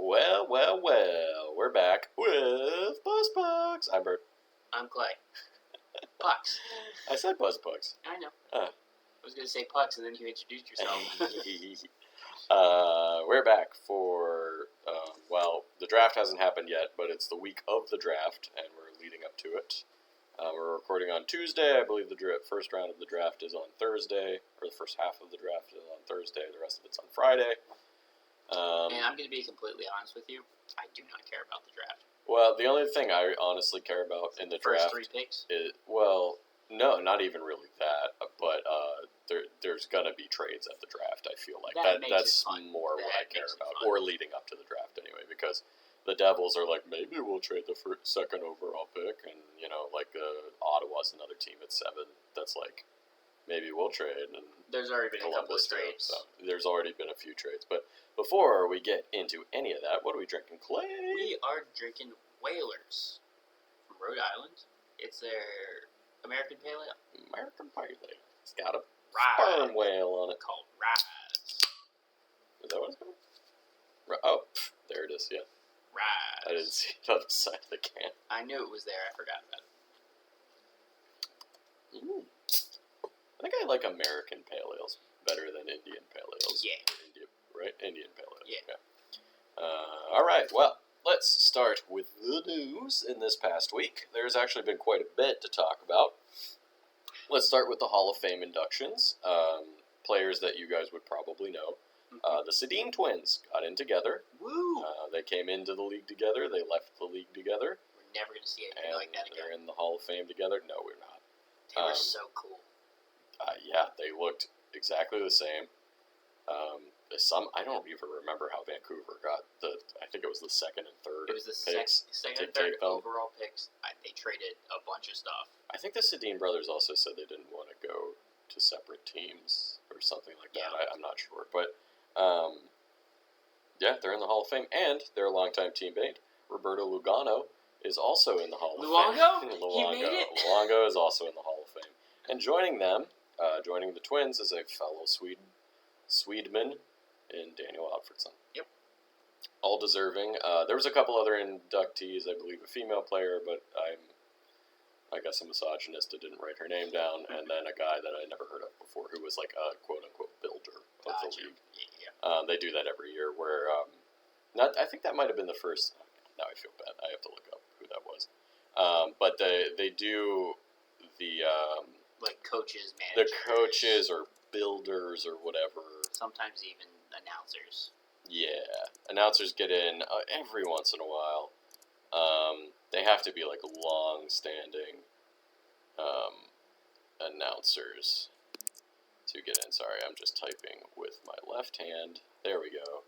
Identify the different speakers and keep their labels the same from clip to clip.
Speaker 1: Well, we're back with BuzzBugs. I'm Bert.
Speaker 2: I'm Clay. Pucks.
Speaker 1: I said BuzzBugs.
Speaker 2: I know. I was going to say Pucks, and then you introduced yourself.
Speaker 1: We're back for, the draft hasn't happened yet, but it's the week of the draft, and we're leading up to it. We're recording on Tuesday. I believe the first round of the draft is on Thursday, or the first half of the draft is on Thursday. The rest of it's on Friday.
Speaker 2: And I'm going to be completely honest with you. I do not care about the draft.
Speaker 1: Well, the only thing I honestly care about in the
Speaker 2: First
Speaker 1: draft
Speaker 2: 3 picks?
Speaker 1: No, not even really that. But there's gonna be trades at the draft. I feel like that's more what I care about, or leading up to the draft anyway, because the Devils are like, maybe we'll trade the second overall pick, and Ottawa's another team at 7 that's like, maybe we'll trade. And
Speaker 2: there's already been a couple of trades.
Speaker 1: So there's already been a few trades, but before we get into any of that, what are we drinking, Clay?
Speaker 2: We are drinking Whalers from Rhode Island. It's their American Pale Ale.
Speaker 1: American Pale Ale. It's got a
Speaker 2: Rye
Speaker 1: sperm whale on it.
Speaker 2: Called Rise.
Speaker 1: Is that what it's called? Oh, there it is, yeah.
Speaker 2: Rise.
Speaker 1: I didn't see it on the side of the can.
Speaker 2: I knew it was there. I forgot about it.
Speaker 1: I think I like American Pale Ales better than Indian Pale Ales.
Speaker 2: Yeah.
Speaker 1: Indian Pale Ales.
Speaker 2: Yeah.
Speaker 1: All right, well, let's start with the news in this past week. There's actually been quite a bit to talk about. Let's start with the Hall of Fame inductions. Players that you guys would probably know. The Sedin twins got in together.
Speaker 2: Woo!
Speaker 1: They came into the league together. They left the league together.
Speaker 2: We're never going to see anything like that again.
Speaker 1: They're in the Hall of Fame together. No, we're not.
Speaker 2: They were so cool.
Speaker 1: Yeah, they looked exactly the same. I don't even remember how Vancouver got I think it was the second and third.
Speaker 2: It was the
Speaker 1: picks
Speaker 2: second and third overall picks. They traded a bunch of stuff.
Speaker 1: I think the Sedin brothers also said they didn't want to go to separate teams or something like that.
Speaker 2: Yeah.
Speaker 1: I'm not sure, but they're in the Hall of Fame, and their longtime teammate Roberto Luongo is also in the Hall of Fame.
Speaker 2: He made it.
Speaker 1: Luongo is also in the Hall of Fame, and joining them, joining the Twins, is a fellow Swedman in Daniel Alfredsson.
Speaker 2: Yep.
Speaker 1: All deserving. There was a couple other inductees, I believe a female player, but I guess a misogynist who didn't write her name down, and then a guy that I never heard of before who was like a quote-unquote builder of the league.
Speaker 2: Yeah.
Speaker 1: They do that every year where, I think that might have been the first, now I feel bad, I have to look up who that was. But they do the...
Speaker 2: like coaches, managers.
Speaker 1: The coaches or builders or whatever.
Speaker 2: Sometimes even announcers.
Speaker 1: Yeah. Announcers get in every once in a while. They have to be like long-standing announcers to get in. Sorry, I'm just typing with my left hand. There we go.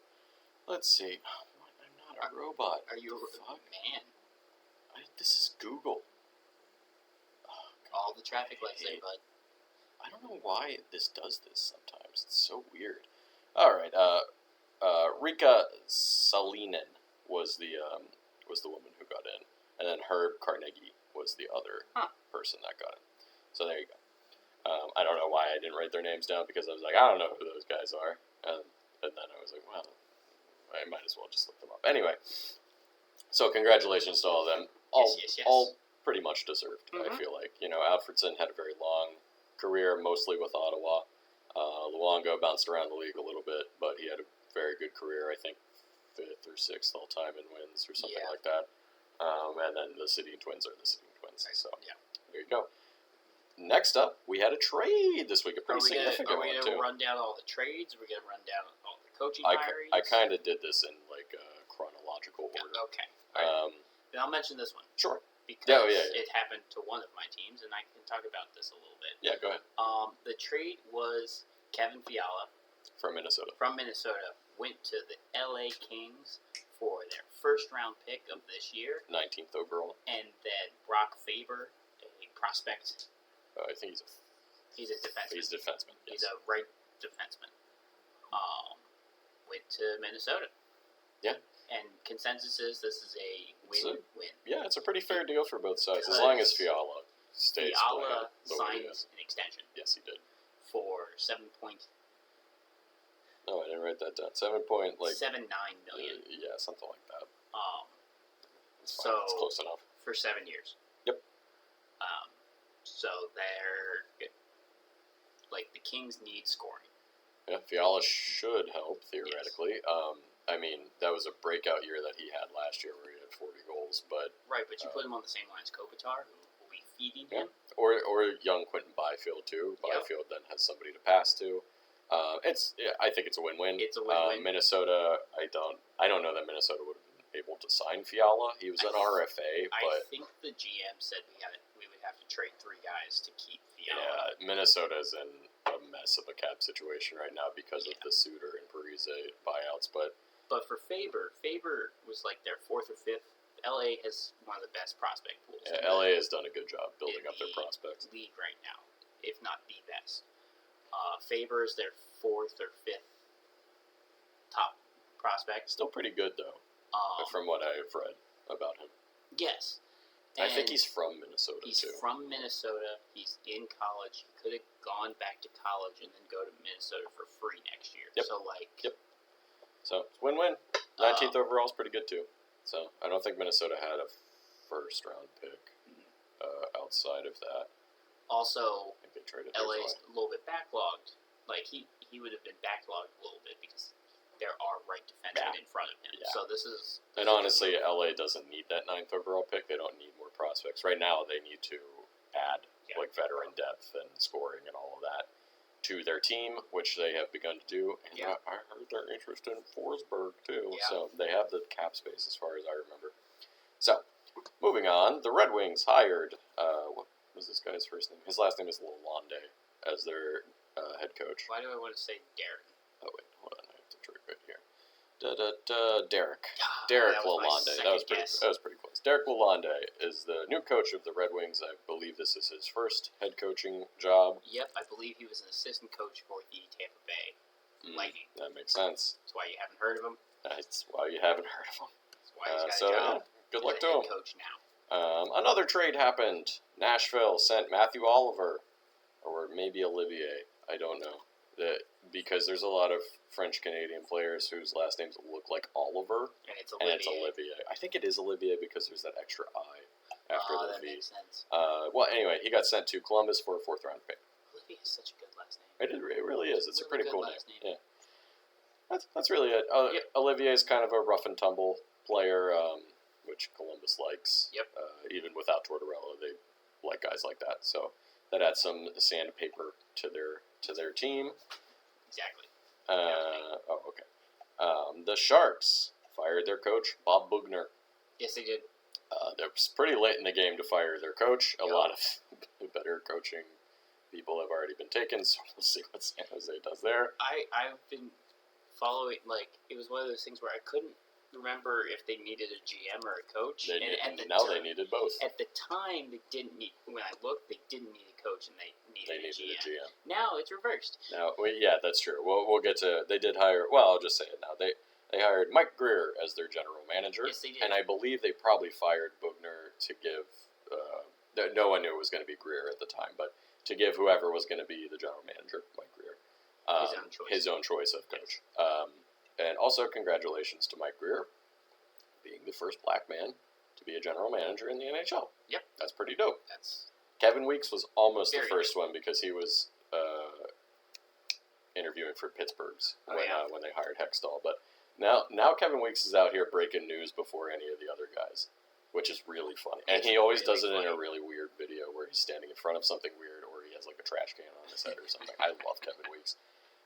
Speaker 1: Let's see. I'm not a robot.
Speaker 2: Are you a man?
Speaker 1: This is Google.
Speaker 2: Oh, all the traffic lights there, bud.
Speaker 1: I don't know why this does this sometimes. It's so weird. All right. Rika Salinen was the woman who got in, and then Herb Carnegie was the other person that got in. So there you go. I don't know why I didn't write their names down, because I was like, I don't know who those guys are, and then I was like, well, I might as well just look them up. Anyway, so congratulations to all of them.
Speaker 2: Yes.
Speaker 1: All pretty much deserved. I feel like Alfredsson had a very long career, mostly with Ottawa. Luongo bounced around the league a little bit, but he had a very good career. I think 5th or 6th all time in wins or something like that. And then the Sedin twins are the Sedin twins. So there you go. Next up, we had a trade this week. A pretty significant one, too.
Speaker 2: Are we going to run down all the trades? Are we going to run down all the coaching hirings?
Speaker 1: I kind of did this in like chronological order.
Speaker 2: Okay. All right. Then I'll mention this one.
Speaker 1: Sure.
Speaker 2: Because it happened to one of my teams, and I can talk about this a little bit.
Speaker 1: Yeah, go ahead.
Speaker 2: The trade was Kevin Fiala
Speaker 1: from Minnesota.
Speaker 2: Went to the LA Kings for their first-round pick of this year.
Speaker 1: 19th overall.
Speaker 2: And then Brock Faber, a prospect.
Speaker 1: I think he's a defenseman. He's a defenseman. Yes.
Speaker 2: He's a right defenseman. Went to Minnesota.
Speaker 1: Yeah.
Speaker 2: And consensus is this is a win-win.
Speaker 1: Yeah, it's a pretty fair deal for both sides, as long as Fiala stays.
Speaker 2: Fiala signed an extension.
Speaker 1: Yes, he did.
Speaker 2: For 7 point.
Speaker 1: Oh, I didn't write that down.
Speaker 2: 7.79 million.
Speaker 1: Yeah, Yeah, something like that. It's fine.
Speaker 2: So
Speaker 1: It's close enough.
Speaker 2: for 7 years.
Speaker 1: Yep.
Speaker 2: So they're like the Kings need scoring.
Speaker 1: Yeah, Fiala should help theoretically.
Speaker 2: Yes.
Speaker 1: I mean, that was a breakout year that he had last year, where he had 40 goals. But
Speaker 2: right, but you put him on the same line as Kopitar, who will be feeding him.
Speaker 1: Or young Quentin Byfield too. Byfield then has somebody to pass to. I think it's a win-win.
Speaker 2: It's a win-win.
Speaker 1: Minnesota, I don't know that Minnesota would have been able to sign Fiala. He was an RFA,
Speaker 2: I
Speaker 1: but
Speaker 2: think the GM said we would have to trade 3 guys to keep Fiala.
Speaker 1: yeah, Minnesota's in a mess of a cap situation right now because of the Suter and Parise buyouts. But
Speaker 2: for Faber was like their 4th or 5th. LA has one of the best prospect pools.
Speaker 1: yeah, LA has done a good job building up their prospects.
Speaker 2: League right now, if not the best. Faber is their 4th or 5th top prospect.
Speaker 1: Still pretty good though, from what I've read about him.
Speaker 2: Yes.
Speaker 1: I think he's from Minnesota
Speaker 2: He's
Speaker 1: too.
Speaker 2: from Minnesota. He's in college. He could have gone back to college and then go to Minnesota for free next year.
Speaker 1: Yep.
Speaker 2: So like.
Speaker 1: Yep. So it's win-win. 19th overall is pretty good too. So I don't think Minnesota had a first-round pick outside of that.
Speaker 2: Also,
Speaker 1: I think they traded
Speaker 2: LA's a little bit backlogged. Like he would have been backlogged a little bit because there are right defensemen in front of him.
Speaker 1: Yeah.
Speaker 2: So this is.
Speaker 1: And honestly, LA doesn't need that 9th overall pick. They don't need more prospects right now. They need to add like veteran depth and scoring and all of that to their team, which they have begun to do. And I heard they're interested in Forsberg too. Yeah. So they have the cap space as far as I remember. So moving on, the Red Wings hired what was this guy's first name? His last name is Lalonde as their head coach.
Speaker 2: Why do I want to say Darren?
Speaker 1: Oh wait, hold on, I have to trigger it here. Derek Lalonde. That was pretty close. Derek Lalonde is the new coach of the Red Wings. I believe this is his first head coaching job.
Speaker 2: Yep, I believe he was an assistant coach for the Tampa Bay Lightning.
Speaker 1: That makes sense.
Speaker 2: That's why you haven't heard of him.
Speaker 1: That's why you haven't heard of him.
Speaker 2: That's why he's got a job.
Speaker 1: Good luck to him.
Speaker 2: Coach now.
Speaker 1: Another trade happened. Nashville sent Matthew Oliver, or maybe Olivier. I don't know. Because there's a lot of French-Canadian players whose last names look like Oliver.
Speaker 2: And it's Olivier.
Speaker 1: I think it is Olivier because there's that extra I after the
Speaker 2: that
Speaker 1: V.
Speaker 2: makes sense.
Speaker 1: Well, anyway, he got sent to Columbus for a 4th-round pick.
Speaker 2: Olivier is such a good last name.
Speaker 1: It really is. It's a pretty cool name.
Speaker 2: Yeah.
Speaker 1: That's really it. Olivier is kind of a rough-and-tumble player, which Columbus likes.
Speaker 2: Yep.
Speaker 1: Even without Tortorella, they like guys like that. So that adds some sandpaper to their team.
Speaker 2: Exactly.
Speaker 1: Okay. The Sharks fired their coach, Bob Bugner.
Speaker 2: Yes, they did.
Speaker 1: It was pretty late in the game to fire their coach. A lot of better coaching people have already been taken, so we'll see what San Jose does there.
Speaker 2: I've been following, it was one of those things where I couldn't remember if they needed a GM or a coach.
Speaker 1: They needed both.
Speaker 2: At the time, they didn't need. When I looked, they didn't need a coach, and they needed a GM. Now it's reversed.
Speaker 1: Now, that's true. We'll get to. They did hire. Well, I'll just say it now. They hired Mike Greer as their general manager.
Speaker 2: Yes, they did.
Speaker 1: And I believe they probably fired Bugner to give. No one knew it was going to be Greer at the time, but to give whoever was going to be the general manager, Mike Greer, his own choice of coach. Yes. And also, congratulations to Mike Greer, being the first black man to be a general manager in the NHL.
Speaker 2: Yep.
Speaker 1: That's pretty dope.
Speaker 2: That's
Speaker 1: Kevin Weeks was almost the
Speaker 2: very
Speaker 1: first one because he was interviewing for Pittsburgh's when they hired Hextall. But now Kevin Weeks is out here breaking news before any of the other guys, which is really funny. And he always does it in a really weird video where he's standing in front of something weird or he has like a trash can on his head or something. I love Kevin Weeks.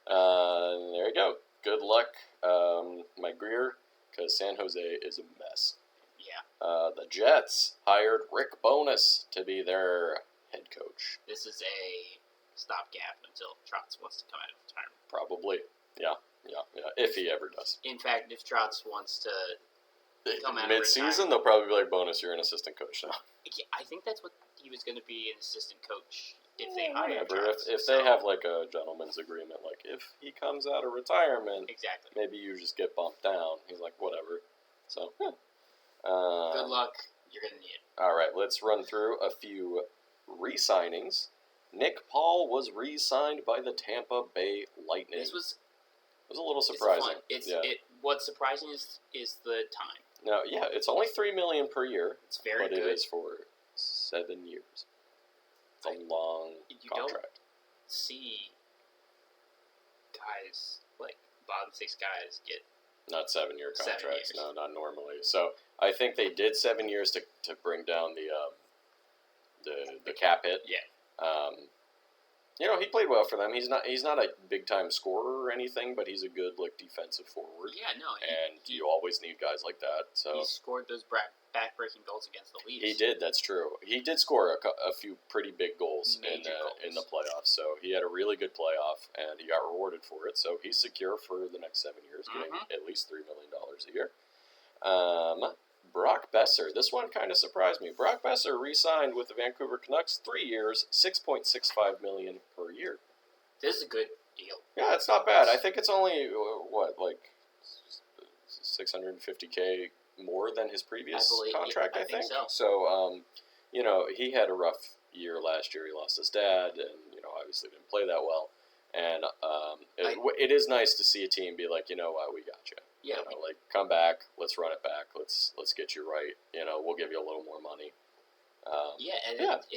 Speaker 1: There you go. Good luck, Mike Greer, because San Jose is a mess.
Speaker 2: Yeah.
Speaker 1: The Jets hired Rick Bowness to be their head coach.
Speaker 2: This is a stopgap until Trotz wants to come out of retirement.
Speaker 1: Probably. Yeah. If he ever does.
Speaker 2: In fact, if Trotz wants to come out
Speaker 1: mid-season, they'll probably be like, Bowness, you're an assistant coach now.
Speaker 2: Yeah, I think that's what he was going to be, an assistant coach. If they hire
Speaker 1: if they have like a gentleman's agreement, like if he comes out of retirement,
Speaker 2: exactly,
Speaker 1: maybe you just get bumped down. He's like, whatever. So,
Speaker 2: good luck. You're gonna need it.
Speaker 1: All right, let's run through a few re-signings. Nick Paul was re-signed by the Tampa Bay Lightning.
Speaker 2: This was
Speaker 1: a little surprising.
Speaker 2: what's surprising is the time.
Speaker 1: Now, yeah, it's only $3 million per year,
Speaker 2: It's very
Speaker 1: but
Speaker 2: good.
Speaker 1: it is for 7 years. It's a long contract.
Speaker 2: Don't see guys like bottom 6 guys get
Speaker 1: Not 7-year
Speaker 2: 7
Speaker 1: contracts.
Speaker 2: years.
Speaker 1: No, not normally. So I think they did 7 years to bring down the cap hit.
Speaker 2: Yeah.
Speaker 1: He played well for them. He's not a big time scorer or anything, but he's a good defensive forward.
Speaker 2: Yeah, no.
Speaker 1: And you always need guys like that. So
Speaker 2: he scored those back-breaking goals against the Leafs.
Speaker 1: he did. That's true. He did score a few pretty big goals in the playoffs. So he had a really good playoff, and he got rewarded for it. So he's secure for the next 7 years, getting at least $3 million a year. Brock Besser. This one kind of surprised me. Brock Besser re-signed with the Vancouver Canucks 3 years, $6.65 million per year.
Speaker 2: This is a good deal.
Speaker 1: Yeah, it's not bad. I think it's only $650K more than his previous contract. I think so. So, he had a rough year last year. He lost his dad, and obviously didn't play that well. And it is nice to see a team be like, you know what, we got you.
Speaker 2: Yeah,
Speaker 1: come back. Let's run it back. Let's get you right. We'll give you a little more money.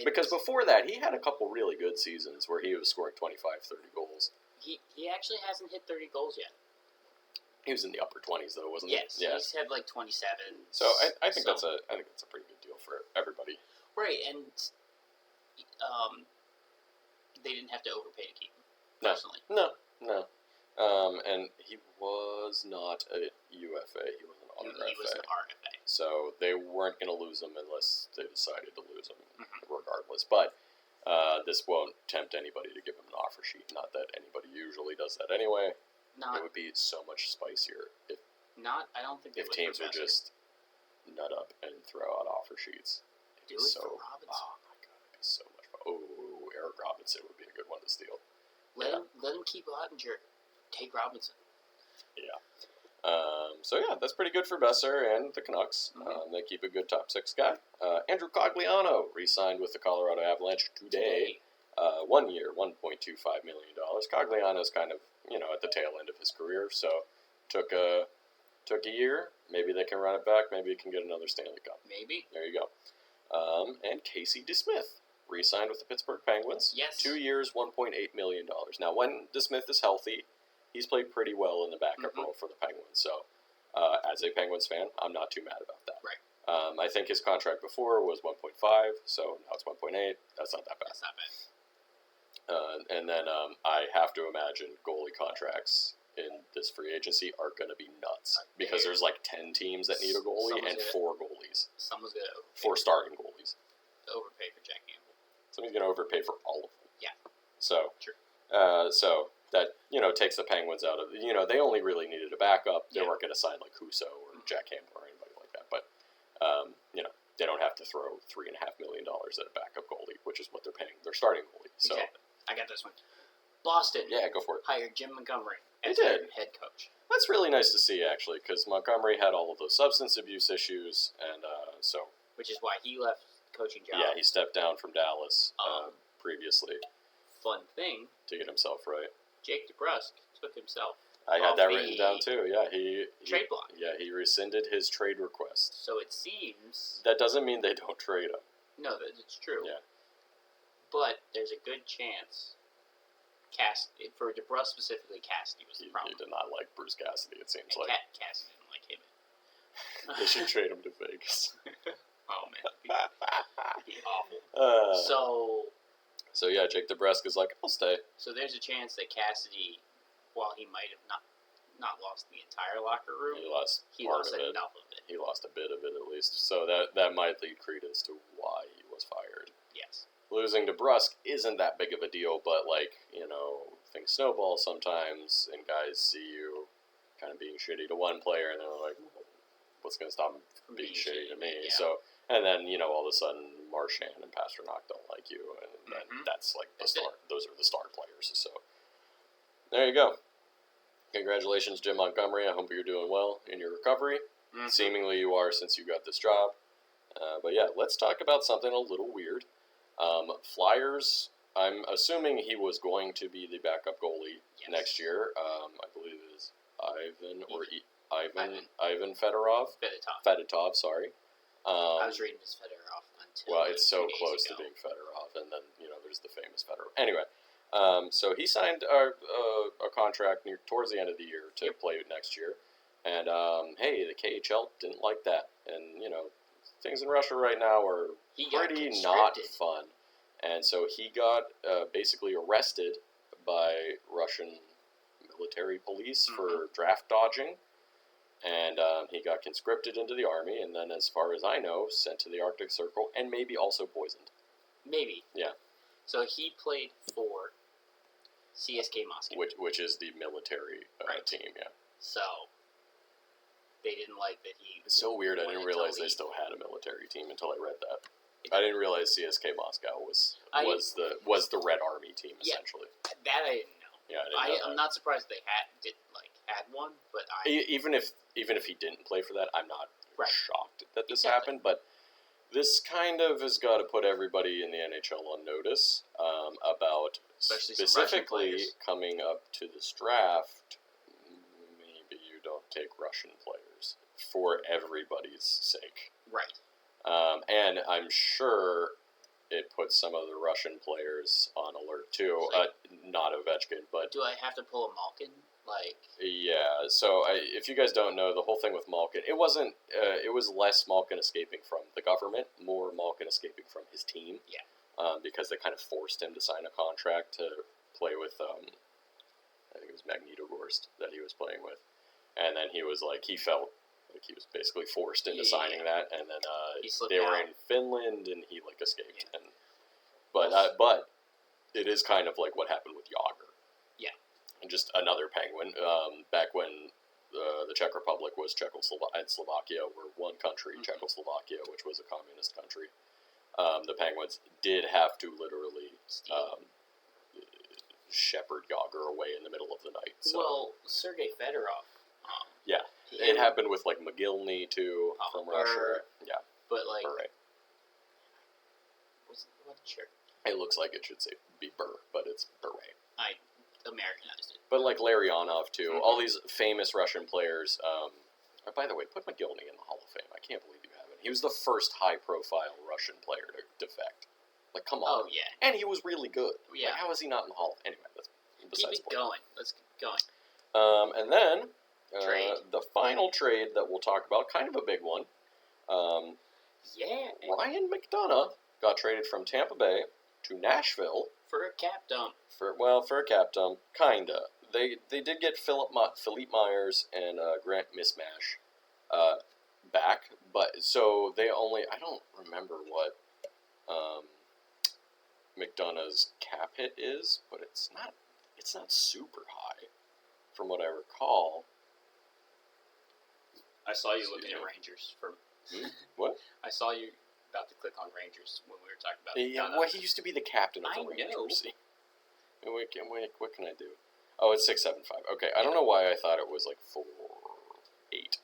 Speaker 1: Because before that, he had a couple really good seasons where he was scoring 25, 30 goals.
Speaker 2: He actually hasn't hit 30 goals yet.
Speaker 1: He was in the upper 20s though, wasn't
Speaker 2: he?
Speaker 1: Yeah.
Speaker 2: He's had 27.
Speaker 1: So I think that's a pretty good deal for everybody.
Speaker 2: Right, and they didn't have to overpay to keep him. Personally,
Speaker 1: no. And he was not a UFA. He was an RFA.
Speaker 2: He was an RFA.
Speaker 1: So they weren't going to lose him unless they decided to lose him, regardless. But this won't tempt anybody to give him an offer sheet. Not that anybody usually does that anyway. It would be so much spicier if
Speaker 2: I don't think
Speaker 1: if teams would just nut up and throw out offer sheets.
Speaker 2: Do it for Robinson.
Speaker 1: Oh my god, it'd be so much fun. Oh, Eric Robinson would be a good one to steal.
Speaker 2: Let him keep Ottinger. Take Robinson.
Speaker 1: Yeah. That's pretty good for Besser and the Canucks. They keep a good top 6 guy. Andrew Cogliano re-signed with the Colorado Avalanche today. 1 year, $1.25 million. Cogliano's kind of at the tail end of his career, so took a year. Maybe they can run it back. Maybe he can get another Stanley Cup.
Speaker 2: Maybe.
Speaker 1: There you go. And Casey DeSmith re-signed with the Pittsburgh Penguins.
Speaker 2: Yes.
Speaker 1: 2 years, $1.8 million. Now, when DeSmith is healthy, he's played pretty well in the backup role for the Penguins. So, as a Penguins fan, I'm not too mad about that.
Speaker 2: Right.
Speaker 1: I think his contract before was 1.5, so now it's 1.8. That's not that bad.
Speaker 2: That's not bad.
Speaker 1: And then I have to imagine goalie contracts in this free agency are going to be nuts because there's 10 teams that need a goalie and 4 goalies.
Speaker 2: Someone's going to
Speaker 1: 4 starting goalies.
Speaker 2: Overpay for Jack Campbell.
Speaker 1: Somebody's going to overpay for all of them.
Speaker 2: Yeah.
Speaker 1: So,
Speaker 2: true.
Speaker 1: So that takes the Penguins out of they only really needed a backup. They weren't going to sign Husso or Jack Campbell or anybody like that. But they don't have to throw $3.5 million at a backup goalie, which is what they're paying their starting goalie. So
Speaker 2: exactly. I got this one. Boston.
Speaker 1: Yeah, go for it.
Speaker 2: Hired Jim Montgomery as
Speaker 1: their
Speaker 2: head coach.
Speaker 1: That's really nice to see, actually, because Montgomery had all of those substance abuse issues, and
Speaker 2: which is why he left coaching job.
Speaker 1: Yeah, he stepped down from Dallas previously.
Speaker 2: Fun thing
Speaker 1: to get himself right.
Speaker 2: Jake DeBrusk took himself.
Speaker 1: I had that written down too. Yeah, he
Speaker 2: trade block.
Speaker 1: Yeah, he rescinded his trade request.
Speaker 2: So it seems
Speaker 1: that doesn't mean they don't trade him.
Speaker 2: No, it's true.
Speaker 1: Yeah,
Speaker 2: but there's a good chance. For DeBrusk specifically, Cassidy was the problem.
Speaker 1: He did not like Bruce Cassidy. It seems
Speaker 2: and
Speaker 1: like
Speaker 2: Cassidy didn't like him.
Speaker 1: They should trade him to Vegas.
Speaker 2: Oh man, it'd be awful.
Speaker 1: So yeah, Jake DeBrusk is like, I'll stay.
Speaker 2: So there's a chance that Cassidy, while he might have not lost the entire locker room,
Speaker 1: he lost
Speaker 2: enough of it.
Speaker 1: He lost a bit of it at least. So that might lead credence to why he was fired.
Speaker 2: Yes.
Speaker 1: Losing to Brusque isn't that big of a deal, but things snowball sometimes, and guys see you kind of being shitty to one player, and they're like, what's going to stop him from being shitty to me?
Speaker 2: Yeah.
Speaker 1: So, and then, all of a sudden, Marchand and Pasternak don't like you, and that's like the star. Those are the star players. So, there you go. Congratulations, Jim Montgomery. I hope you're doing well in your recovery. Mm-hmm. Seemingly you are since you got this job. But yeah, let's talk about something a little weird. Flyers, I'm assuming he was going to be the backup goalie next year. I believe it is Ivan Fedotov, sorry.
Speaker 2: I was reading his Fedorov until.
Speaker 1: Well, it's so
Speaker 2: 2 days
Speaker 1: close
Speaker 2: ago.
Speaker 1: to being Fedorov, and then there's the famous Fedorov. Anyway, so he signed a contract towards the end of the year to play next year, and hey, the KHL didn't like that, and things in Russia right now are pretty not fun, and so he got basically arrested by Russian military police for draft dodging. And he got conscripted into the army, and then, as far as I know, sent to the Arctic Circle, and maybe also poisoned.
Speaker 2: Maybe.
Speaker 1: Yeah.
Speaker 2: So he played for CSK Moscow.
Speaker 1: Which is the military team, yeah.
Speaker 2: So they didn't like that he...
Speaker 1: It's so weird, I didn't realize they still had a military team until I read that. I didn't realize CSK Moscow was the Red Army team, essentially.
Speaker 2: That I didn't know.
Speaker 1: Yeah, I didn't know
Speaker 2: I'm not surprised they had one, but
Speaker 1: even if he didn't play for that, I'm not shocked that this happened. But this kind of has got to put everybody in the NHL on notice about
Speaker 2: especially
Speaker 1: specifically coming up to this draft. Maybe you don't take Russian players for everybody's sake,
Speaker 2: right?
Speaker 1: And I'm sure it puts some of the Russian players on alert too. Not Ovechkin, but
Speaker 2: do I have to pull a Malkin?
Speaker 1: Yeah, so if you guys don't know, the whole thing with Malkin, it wasn't, it was less Malkin escaping from the government, more Malkin escaping from his team.
Speaker 2: Yeah.
Speaker 1: Because they kind of forced him to sign a contract to play with, I think it was Magnitogorsk that he was playing with. And then he was he felt like he was basically forced into signing that, and then they were in Finland, and he escaped. Yeah. But it is kind of like what happened with Yager. And just another Penguin. Back when the Czech Republic was and Slovakia were one country, Czechoslovakia, which was a communist country, the Penguins did have to literally shepherd Yager away in the middle of the night. So.
Speaker 2: Well, Sergei Fedorov.
Speaker 1: Yeah, it happened with McGillney too from Russia. Yeah,
Speaker 2: but
Speaker 1: right.
Speaker 2: What shirt?
Speaker 1: It looks like it should say be Burr, but it's Beret.
Speaker 2: I Americanized it.
Speaker 1: But Larionov too, all these famous Russian players. By the way, put McGillney in the Hall of Fame. I can't believe you haven't. He was the first high-profile Russian player to defect. Come on.
Speaker 2: Oh yeah.
Speaker 1: And he was really good.
Speaker 2: Yeah.
Speaker 1: How is he not in the Hall? Anyway, that's besides
Speaker 2: keep it going. Let's keep going.
Speaker 1: And then
Speaker 2: trade.
Speaker 1: The final trade that we'll talk about, kind of a big one. Ryan McDonough got traded from Tampa Bay to Nashville
Speaker 2: for a cap dump.
Speaker 1: For a cap dump, kinda. They did get Philippe Myers and Grant Mismash back, but so they only, I don't remember what McDonough's cap hit is, but it's not super high, from what I recall.
Speaker 2: I saw you looking at Rangers for
Speaker 1: what?
Speaker 2: I saw you about to click on Rangers when we were talking about
Speaker 1: McDonough. Well, he used to be the captain of the Rangers. See? What can I do? Oh, it's 675. Okay, I don't know why I thought it was 4.8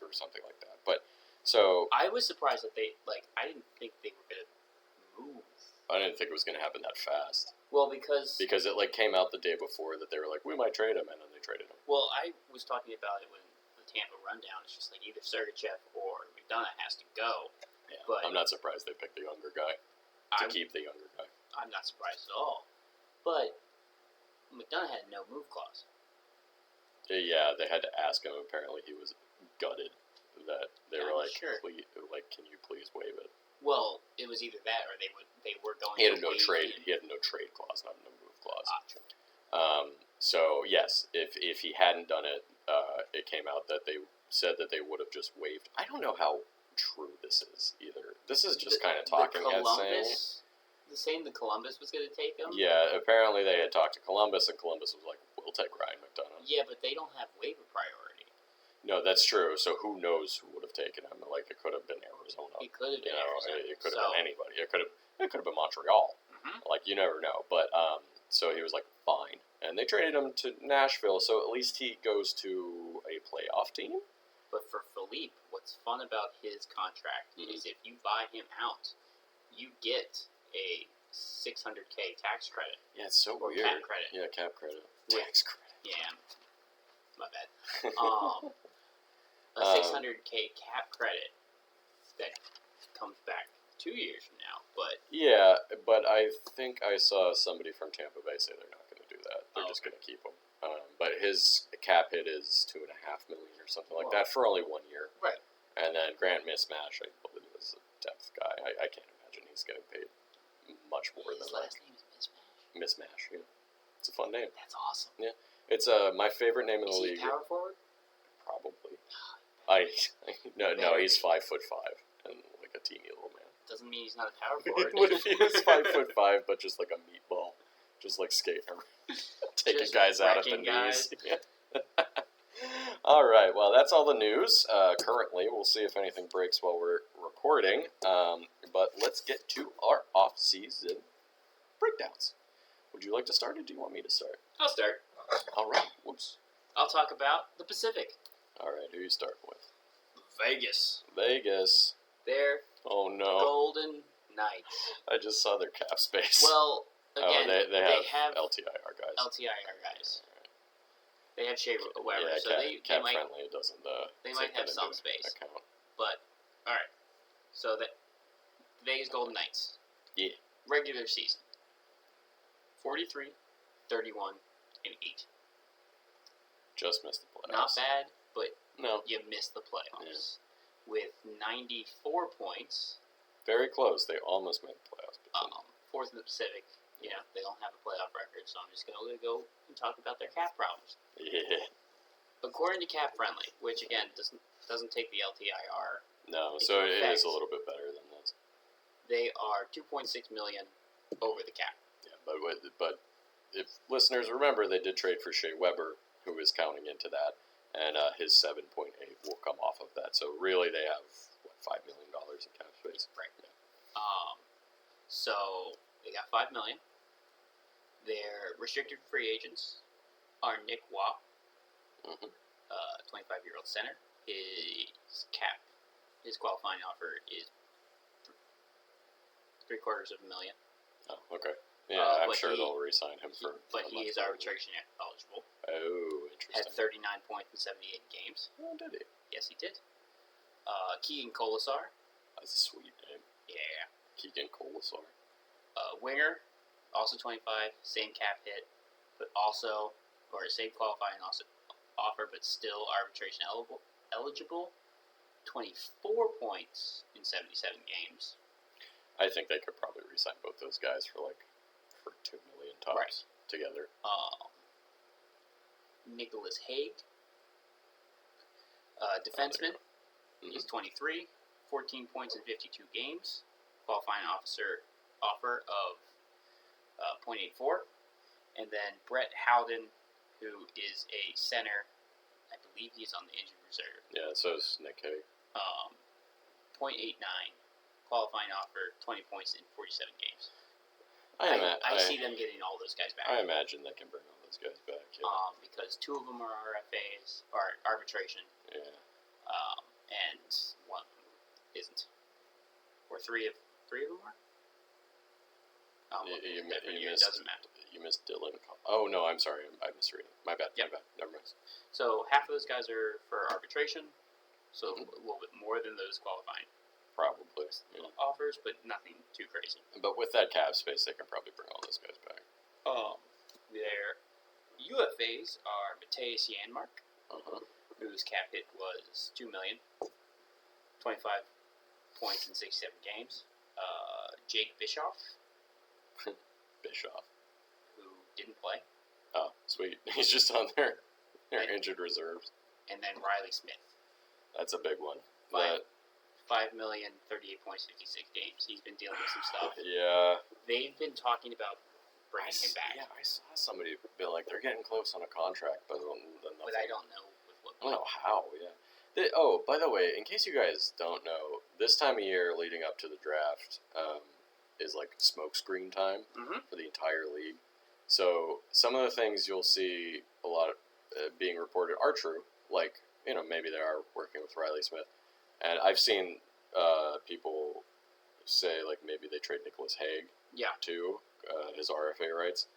Speaker 1: or something like that. But so
Speaker 2: I was surprised that they I didn't think they were gonna move.
Speaker 1: I didn't think it was gonna happen that fast.
Speaker 2: Well, because
Speaker 1: it came out the day before that they were we might trade him, and then they traded him.
Speaker 2: Well, I was talking about it when the Tampa rundown. It's just either Sergachev or McDonough has to go.
Speaker 1: Yeah,
Speaker 2: but
Speaker 1: I'm not surprised they picked the younger guy to keep the younger guy.
Speaker 2: I'm not surprised at all. But McDonough had no move clause.
Speaker 1: Yeah, they had to ask him. Apparently, he was gutted that they were
Speaker 2: sure.
Speaker 1: Please, can you please waive it?
Speaker 2: Well, it was either that or they were going.
Speaker 1: He had no trade. He had no trade clause, not no move clause. So yes, if he hadn't done it, it came out that they said that they would have just waived. I don't know how true this is either. This is just kind of talking heads saying.
Speaker 2: The Columbus was going to take him?
Speaker 1: Yeah, apparently they had talked to Columbus, and Columbus was like, we'll take Ryan McDonough.
Speaker 2: Yeah, but they don't have waiver priority.
Speaker 1: No, that's true. So who knows who would have taken him? It could have been Arizona.
Speaker 2: It could have been Arizona.
Speaker 1: It could have been anybody. It could have been Montreal.
Speaker 2: Mm-hmm.
Speaker 1: You never know. But so he was fine. And they traded him to Nashville, so at least he goes to a playoff team.
Speaker 2: But for Philippe, what's fun about his contract is if you buy him out, you get a $600K tax credit.
Speaker 1: Yeah, it's so weird.
Speaker 2: Cap credit.
Speaker 1: Yeah, cap credit. Tax credit.
Speaker 2: Yeah, my bad. A 600K cap credit that comes back 2 years from now, but
Speaker 1: Yeah, but I think I saw somebody from Tampa Bay say they're not going to do that. They're just going to keep him. But his cap hit is $2.5 million or something like that for only 1 year.
Speaker 2: Right.
Speaker 1: And then Grant Mismatch, I believe, is a depth guy. I can't imagine he's getting paid much more
Speaker 2: his
Speaker 1: than
Speaker 2: last name is Mismatch.
Speaker 1: Mismatch. Yeah, it's a fun name.
Speaker 2: That's awesome.
Speaker 1: Yeah, it's my favorite name in the league.
Speaker 2: Is he power forward?
Speaker 1: Probably. No, he's 5'5" and like a teeny little man.
Speaker 2: Doesn't mean he's not a power forward.
Speaker 1: What if he was 5'5", but just like a meatball, just like skating around, taking
Speaker 2: Just
Speaker 1: guys out at the
Speaker 2: guys.
Speaker 1: knees? Yeah. All right, well, that's all the news currently. We'll see if anything breaks while we're recording. But let's get to our off-season breakdowns. Would you like to start, or do you want me to start?
Speaker 2: I'll start.
Speaker 1: All right. Whoops.
Speaker 2: I'll talk about the Pacific.
Speaker 1: All right, who you start with?
Speaker 2: Vegas.
Speaker 1: Vegas.
Speaker 2: They're
Speaker 1: Oh, no.
Speaker 2: Golden Knights.
Speaker 1: I just saw their cap space.
Speaker 2: Well, again,
Speaker 1: they have LTIR guys.
Speaker 2: LTIR guys. They have Shea Weber,
Speaker 1: Yeah,
Speaker 2: so
Speaker 1: cap
Speaker 2: they might
Speaker 1: friendly. It doesn't.
Speaker 2: they might have some space.
Speaker 1: Account.
Speaker 2: But all right, so the Vegas Golden Knights.
Speaker 1: Yeah.
Speaker 2: Regular season. 43, 31, and 8.
Speaker 1: Just missed the playoffs.
Speaker 2: Not bad, but
Speaker 1: no,
Speaker 2: you missed the playoffs.
Speaker 1: Yeah.
Speaker 2: With 94 points.
Speaker 1: Very close. They almost made the playoffs.
Speaker 2: Fourth in the Pacific. You know, they don't have a playoff record, so I'm just going to go and talk about their cap problems.
Speaker 1: Yeah.
Speaker 2: According to Cap Friendly, which again doesn't take the LTIR.
Speaker 1: No, so it is a little bit better than this.
Speaker 2: They are 2.6 million over the cap.
Speaker 1: Yeah, but if listeners remember, they did trade for Shea Weber, who is counting into that, and his 7.8 will come off of that. So really, they have $5 million in cap space.
Speaker 2: Right. Yeah. So they got $5 million. Their restricted free agents are Nick Waugh, 25-year-old center. His qualifying offer is $750,000.
Speaker 1: Oh, okay. Yeah, I'm sure they'll re-sign him for.
Speaker 2: But he is arbitration eligible.
Speaker 1: Oh, interesting.
Speaker 2: Had 39 points in 78 games.
Speaker 1: Oh, did he?
Speaker 2: Yes, he did. Keegan Colasar.
Speaker 1: That's a sweet name.
Speaker 2: Yeah.
Speaker 1: Keegan Colasar.
Speaker 2: Winger, also 25, same cap hit, but also, or same qualifying offer, but still arbitration eligible. 24 points in 77 games.
Speaker 1: I think they could probably re-sign both those guys for $2 million tops together.
Speaker 2: Nicholas Hague, defenseman. He's 23, 14 points in 52 games. Qualifying offer of 0.84. And then Brett Howden, who is a center. I believe he's on the injured reserve.
Speaker 1: Yeah, so is Nick Hague.
Speaker 2: 0.89. Qualifying offer, 20 points in 47 games. I see them getting all those guys back.
Speaker 1: I imagine they can bring all those guys back. Yeah.
Speaker 2: Because 2 of them are RFAs, or arbitration.
Speaker 1: Yeah.
Speaker 2: And 1 isn't. Or 3 of them are?
Speaker 1: You
Speaker 2: doesn't matter.
Speaker 1: You missed Dylan. Oh, no, I'm sorry. I misread. My bad.
Speaker 2: Yep.
Speaker 1: My bad. Never mind.
Speaker 2: So half of those guys are for arbitration, so a little bit more than those qualifying.
Speaker 1: Probably. Yeah.
Speaker 2: Offers, but nothing too crazy.
Speaker 1: But with that cap space, they can probably bring all those guys back.
Speaker 2: Their UFAs are Mateus Janmark, whose cap hit was $2 million, 25 points in 67 games. Jake Bischoff.
Speaker 1: Bischoff.
Speaker 2: Who didn't play.
Speaker 1: Oh, sweet. He's just on their injured reserves.
Speaker 2: And then Riley Smith.
Speaker 1: That's a big one.
Speaker 2: 5 million, 38 points, 56 games. He's been dealing with some stuff.
Speaker 1: Yeah.
Speaker 2: They've been talking about bringing him back.
Speaker 1: Yeah, I saw somebody be like, they're getting close on a contract, but
Speaker 2: I don't know with what.
Speaker 1: I don't know how, yeah. By the way, in case you guys don't know, this time of year leading up to the draft is like smokescreen time for the entire league. So some of the things you'll see a lot of being reported are true. Like, maybe they are working with Riley Smith. And I've seen people say, like, maybe they trade Nicholas Hague too, his RFA rights.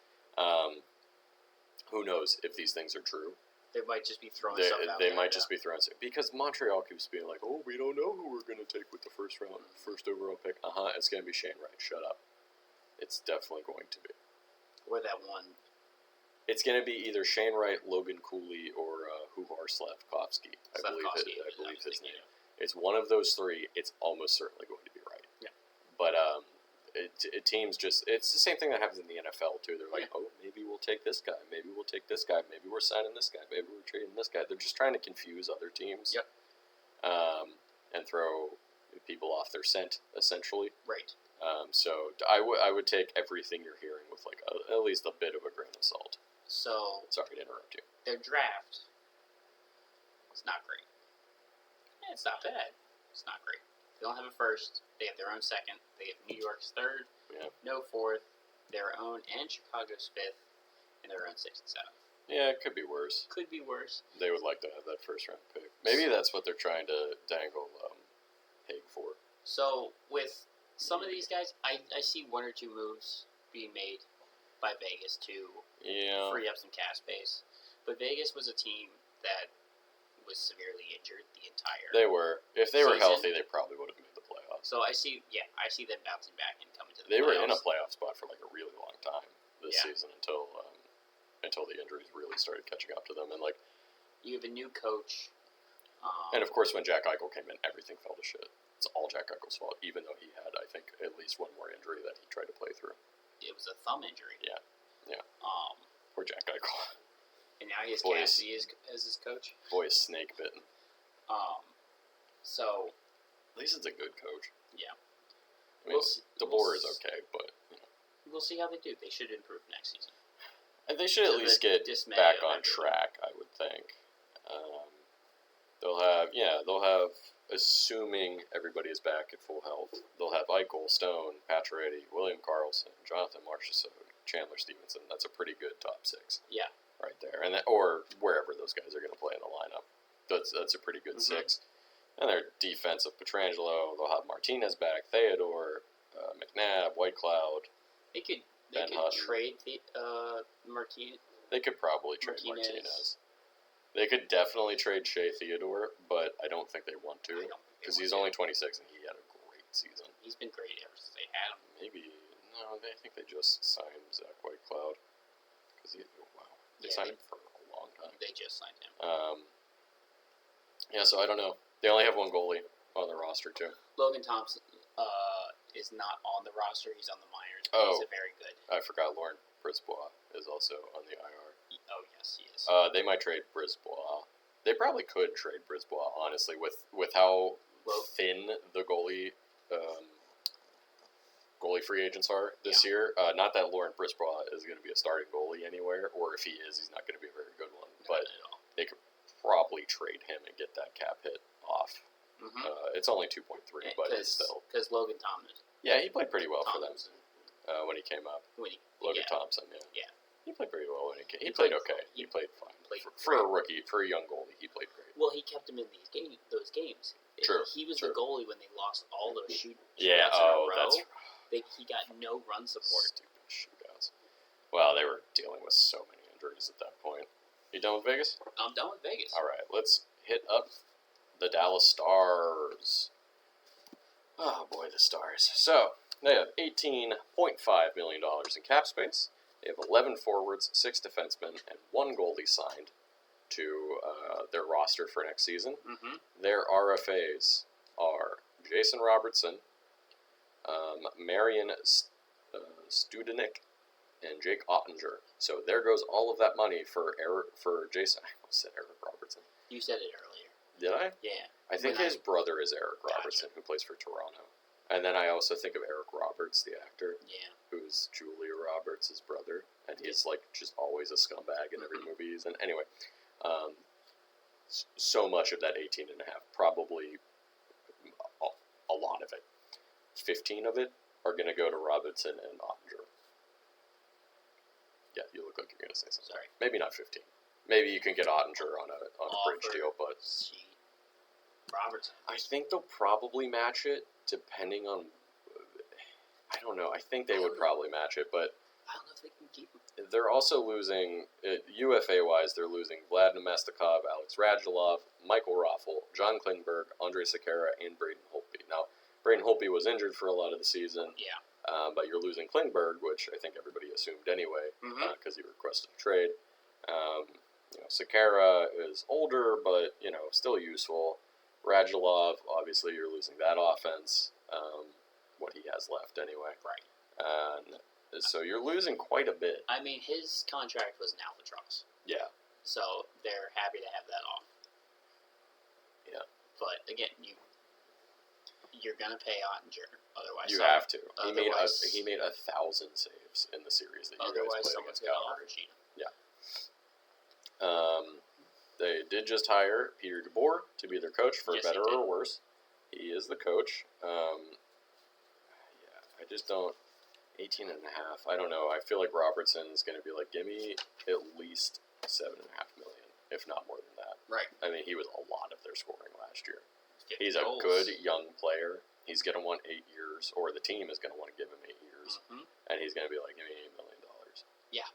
Speaker 1: Who knows if these things are true.
Speaker 2: They might just be throwing
Speaker 1: They,
Speaker 2: stuff out
Speaker 1: they
Speaker 2: there.
Speaker 1: might just be throwing stuff. Because Montreal keeps being like, oh, we don't know who we're going to take with the first overall pick. It's going to be Shane Wright. Shut up. It's definitely going to be.
Speaker 2: Or that one.
Speaker 1: It's going to be either Shane Wright, Logan Cooley, or Huvar Slavkovsky. I believe his name. It's one of those three. It's almost certainly going to be right.
Speaker 2: Yeah.
Speaker 1: But teams just, it's the same thing that happens in the NFL too. They're like, oh, maybe we'll take this guy. Maybe we'll take this guy. Maybe we're signing this guy. Maybe we're trading this guy. They're just trying to confuse other teams.
Speaker 2: Yep.
Speaker 1: And throw people off their scent, essentially.
Speaker 2: Right.
Speaker 1: So I would take everything you're hearing with like at least a bit of a grain of salt.
Speaker 2: So.
Speaker 1: Sorry to interrupt you.
Speaker 2: Their draft is not great. It's not bad. It's not great. They don't have a first. They have their own second. They have New York's third.
Speaker 1: Yeah.
Speaker 2: No fourth. Their own and Chicago's fifth. And their own sixth and seventh.
Speaker 1: Yeah, it could be worse.
Speaker 2: Could be worse.
Speaker 1: They would like to have that first round pick. Maybe that's what they're trying to dangle Haig for.
Speaker 2: So with some of these guys, I see one or two moves being made by Vegas to free up some cap space. But Vegas was a team that was severely injured the entire.
Speaker 1: They were. If they were
Speaker 2: season.
Speaker 1: Healthy, they probably would have made the playoffs.
Speaker 2: So I see them bouncing back and coming to the
Speaker 1: They
Speaker 2: playoffs.
Speaker 1: were in a playoff spot for like a really long time this
Speaker 2: Yeah.
Speaker 1: season until the injuries really started catching up to them. And like
Speaker 2: you have a new coach.
Speaker 1: and of course, when Jack Eichel came in, everything fell to shit. It's all Jack Eichel's fault, even though he had, I think, at least one more injury that he tried to play through.
Speaker 2: It was a thumb injury.
Speaker 1: Yeah. Poor Jack Eichel.
Speaker 2: And now he has
Speaker 1: Boy,
Speaker 2: Cassidy as his coach.
Speaker 1: Boy, is snake bitten.
Speaker 2: So.
Speaker 1: At least it's a good coach.
Speaker 2: Yeah.
Speaker 1: I mean, DeBoer is okay, but
Speaker 2: we'll see how they do. They should improve next season.
Speaker 1: And they should at least get back on track, I would think. They'll have, assuming everybody is back at full health, they'll have Eichel, Stone, Pacioretty, William Karlsson, Jonathan Marchessault, Chandler Stevenson. That's a pretty good top six.
Speaker 2: Yeah.
Speaker 1: Right there. Or wherever those guys are going to play in the lineup. That's a pretty good six. And their defensive Pietrangelo, they'll have Martinez back, Theodore, McNabb, Whitecloud.
Speaker 2: They could
Speaker 1: Hutton.
Speaker 2: trade the Martinez.
Speaker 1: They could probably trade Martinez. They could definitely trade Shea Theodore, but I don't think they want to. Because he's only 26 and he had a great season.
Speaker 2: He's been great ever since they had him.
Speaker 1: I think they just signed Zach Whitecloud. They signed him for a long time.
Speaker 2: They just signed him.
Speaker 1: So I don't know. They only have one goalie on the roster, too.
Speaker 2: Logan Thompson is not on the roster. He's on the minors. He's a very good.
Speaker 1: I forgot Lauren Brisbois is also on the IR.
Speaker 2: Oh, yes, he is.
Speaker 1: They might trade Brisbois. They probably could trade Brisbois, honestly, with how thin the goalie free agents are this year. Not that Lauren Brisbois is going to be a starting goalie anywhere, or if he is, he's not going to be a very good one. But they could probably trade him and get that cap hit off. Mm-hmm. It's only 2.3, but it's still.
Speaker 2: Because Logan Thompson.
Speaker 1: Yeah, he played pretty well for them when he came up. Logan Thompson,
Speaker 2: yeah.
Speaker 1: He played pretty well when he came. He played okay. He played fine. For a rookie, for a young goalie, he played great.
Speaker 2: Well, he kept him in those games.
Speaker 1: True.
Speaker 2: He was the goalie when they lost all those shootouts
Speaker 1: in a row. That's right.
Speaker 2: He got no run support.
Speaker 1: Stupid shootouts. Well, they were dealing with so many injuries at that point. You done with Vegas?
Speaker 2: I'm done with Vegas.
Speaker 1: All right, let's hit up the Dallas Stars. Oh boy, the Stars. So they have $18.5 million in cap space. They have 11 forwards, 6 defensemen, and 1 goalie signed to their roster for next season.
Speaker 2: Mm-hmm.
Speaker 1: Their RFAs are Jason Robertson, Marian Studenik, and Jake Ottinger. So there goes all of that money for Jason. I almost said Eric Robertson.
Speaker 2: You said it earlier.
Speaker 1: Did I?
Speaker 2: Yeah.
Speaker 1: I think his brother is Eric Robertson, who plays for Toronto. And then I also think of Eric Roberts, the actor.
Speaker 2: Yeah.
Speaker 1: Who's Julia Roberts' brother. And he's like just always a scumbag in every movie he's in. Anyway, so much of that 18 and a half, probably a lot of it. 15 of it are going to go to Robertson and Ottinger. Yeah, you look like you're going to say something.
Speaker 2: Sorry.
Speaker 1: Maybe not 15. Maybe you can get Ottinger on a bridge deal, but
Speaker 2: Robertson.
Speaker 1: I think they'll probably match it, depending on. I don't know. I think they would probably match it, but
Speaker 2: I don't know if they can keep him.
Speaker 1: They're also losing, UFA-wise, they're losing Vlad Nemestikov, Alex Radulov, Michael Raffel, John Klingberg, Andre Sekera, and Braden Holtby. Now, Braden Holtby was injured for a lot of the season.
Speaker 2: Yeah.
Speaker 1: But you're losing Klingberg, which I think everybody assumed anyway, because he requested a trade. Sekera is older, but, still useful. Radulov, obviously, you're losing that offense, what he has left anyway.
Speaker 2: Right.
Speaker 1: And so you're losing quite a bit.
Speaker 2: I mean, his contract was an albatross.
Speaker 1: Yeah.
Speaker 2: So they're happy to have that off.
Speaker 1: Yeah.
Speaker 2: But, again, you're going to pay Ottinger. Otherwise,
Speaker 1: you have to. He made 1,000
Speaker 2: 1,000
Speaker 1: saves in the series that you guys
Speaker 2: otherwise,
Speaker 1: played
Speaker 2: someone's
Speaker 1: against
Speaker 2: going to
Speaker 1: Calgary.
Speaker 2: oversheet him.
Speaker 1: Yeah. They did just hire Peter DeBoer to be their coach, for better or worse. He is the coach. I just don't. 18 and a half. I don't know. I feel like Robertson's going to be like, give me at least $7.5 million, if not more than that.
Speaker 2: Right.
Speaker 1: I mean, he was a lot of their scoring last year.
Speaker 2: He's
Speaker 1: a good young player. He's going to want 8 years, or the team is going to want to give him 8 years, and he's going to be like, give me $8 million.
Speaker 2: Yeah.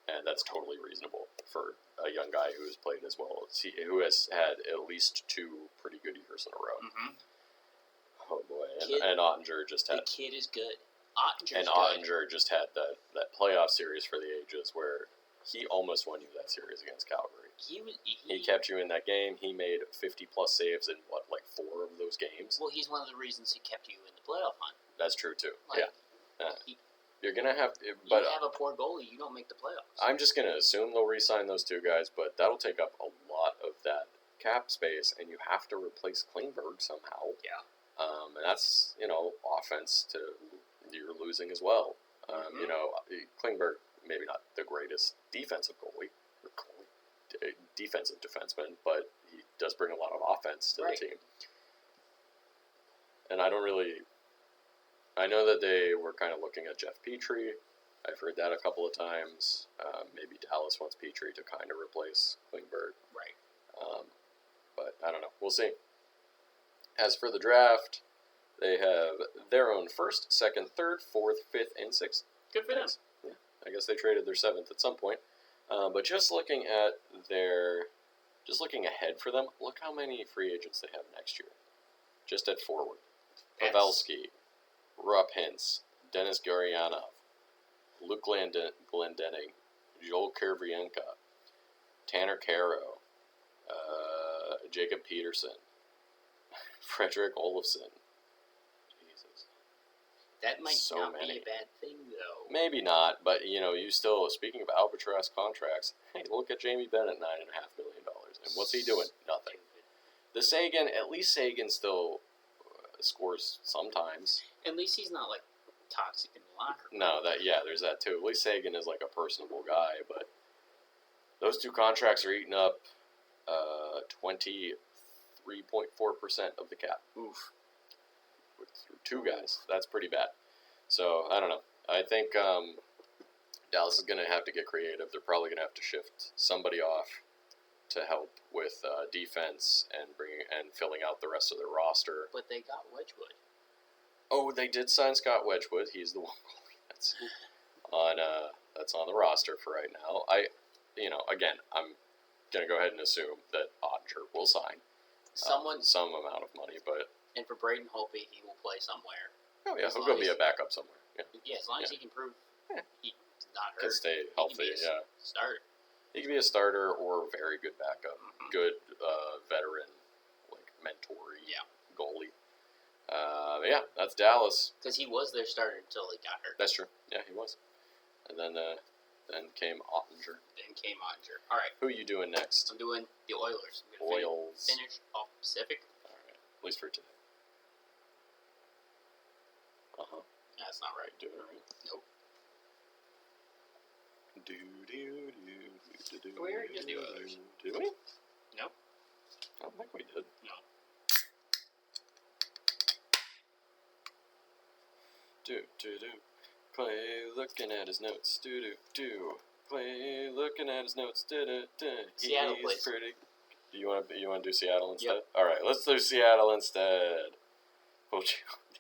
Speaker 1: And that's totally reasonable for a young guy who's played as well as who has had at least 2 pretty good years in a row. Oh boy, and Ottinger just had.
Speaker 2: The kid is good. Ottinger's
Speaker 1: Ottinger just had that playoff series for the ages where he almost won you that series against Calgary. He kept you in that game. He made 50-plus saves in, 4 of those games?
Speaker 2: Well, he's one of the reasons he kept you in the playoff hunt.
Speaker 1: That's true, too. Yeah. You're going to have to...
Speaker 2: But you have a poor goalie, you don't make the playoffs.
Speaker 1: I'm just going to assume they'll re-sign those 2 guys, but that'll take up a lot of that cap space, and you have to replace Klingberg somehow.
Speaker 2: Yeah.
Speaker 1: And that's, offense to... You're losing as well. Klingberg, maybe not the greatest defensive defensive defenseman, but he does bring a lot of offense to the team. And I know that they were kind of looking at Jeff Petrie. I've heard that a couple of times. Maybe Dallas wants Petrie to kind of replace Klingberg.
Speaker 2: Right.
Speaker 1: But I don't know. We'll see. As for the draft, they have their own 1st, 2nd, 3rd, 4th, 5th, and 6th.
Speaker 2: Good for them.
Speaker 1: Yeah. I guess they traded their 7th at some point. But just looking ahead for them, look how many free agents they have next year. Just at forward. Pavelski, Rupp Hintz, Dennis Gurianov, Luke Glendening, Joel Kervienka, Tanner Caro, Jacob Peterson, Frederick Olofsson. Jesus.
Speaker 2: That might not
Speaker 1: many.
Speaker 2: be a bad thing, though.
Speaker 1: Maybe not, but, you still, speaking of albatross contracts, hey, look at Jamie Bennett, $9.5 million. And what's he doing? Nothing. The Sagan, at least Sagan still scores sometimes.
Speaker 2: At least he's not, toxic in the locker room.
Speaker 1: No, there's that too. At least Sagan is, a personable guy, but those 2 contracts are eating up 23.4% of the cap.
Speaker 2: Oof.
Speaker 1: Through 2 guys. That's pretty bad. So, I don't know. I think Dallas is going to have to get creative. They're probably going to have to shift somebody off to help with defense and filling out the rest of their roster.
Speaker 2: But they got Wedgwood.
Speaker 1: Oh, they did sign Scott Wedgwood. He's the one goalie that's on the roster for right now. Again, I'm going to go ahead and assume that Ottinger will sign some amount of money, but...
Speaker 2: And for Braden Holtby, he will play somewhere.
Speaker 1: Oh, yeah, he'll go be a backup somewhere.
Speaker 2: Yeah, as long as he can prove he's not hurt.
Speaker 1: Can stay healthy,
Speaker 2: Starter.
Speaker 1: He can be a starter or a very good backup. Good veteran, mentor goalie. That's Dallas.
Speaker 2: Because he was their starter until he got hurt.
Speaker 1: That's true. Yeah, he was. And then came Ottinger.
Speaker 2: All right.
Speaker 1: Who are you doing next?
Speaker 2: I'm doing the Oilers. I'm going to finish off Pacific.
Speaker 1: All right. At least for today.
Speaker 2: That's not right.
Speaker 1: Doing it right.
Speaker 2: Nope.
Speaker 1: Do.
Speaker 2: We already did the Oilers.
Speaker 1: Did we?
Speaker 2: Nope.
Speaker 1: I don't think we did.
Speaker 2: No.
Speaker 1: Do. Clay looking at his notes. Do. Clay looking at his notes.
Speaker 2: Seattle,
Speaker 1: He's
Speaker 2: please.
Speaker 1: pretty. Do you want to do Seattle instead?
Speaker 2: Yep.
Speaker 1: All right, let's do Seattle instead. We'll do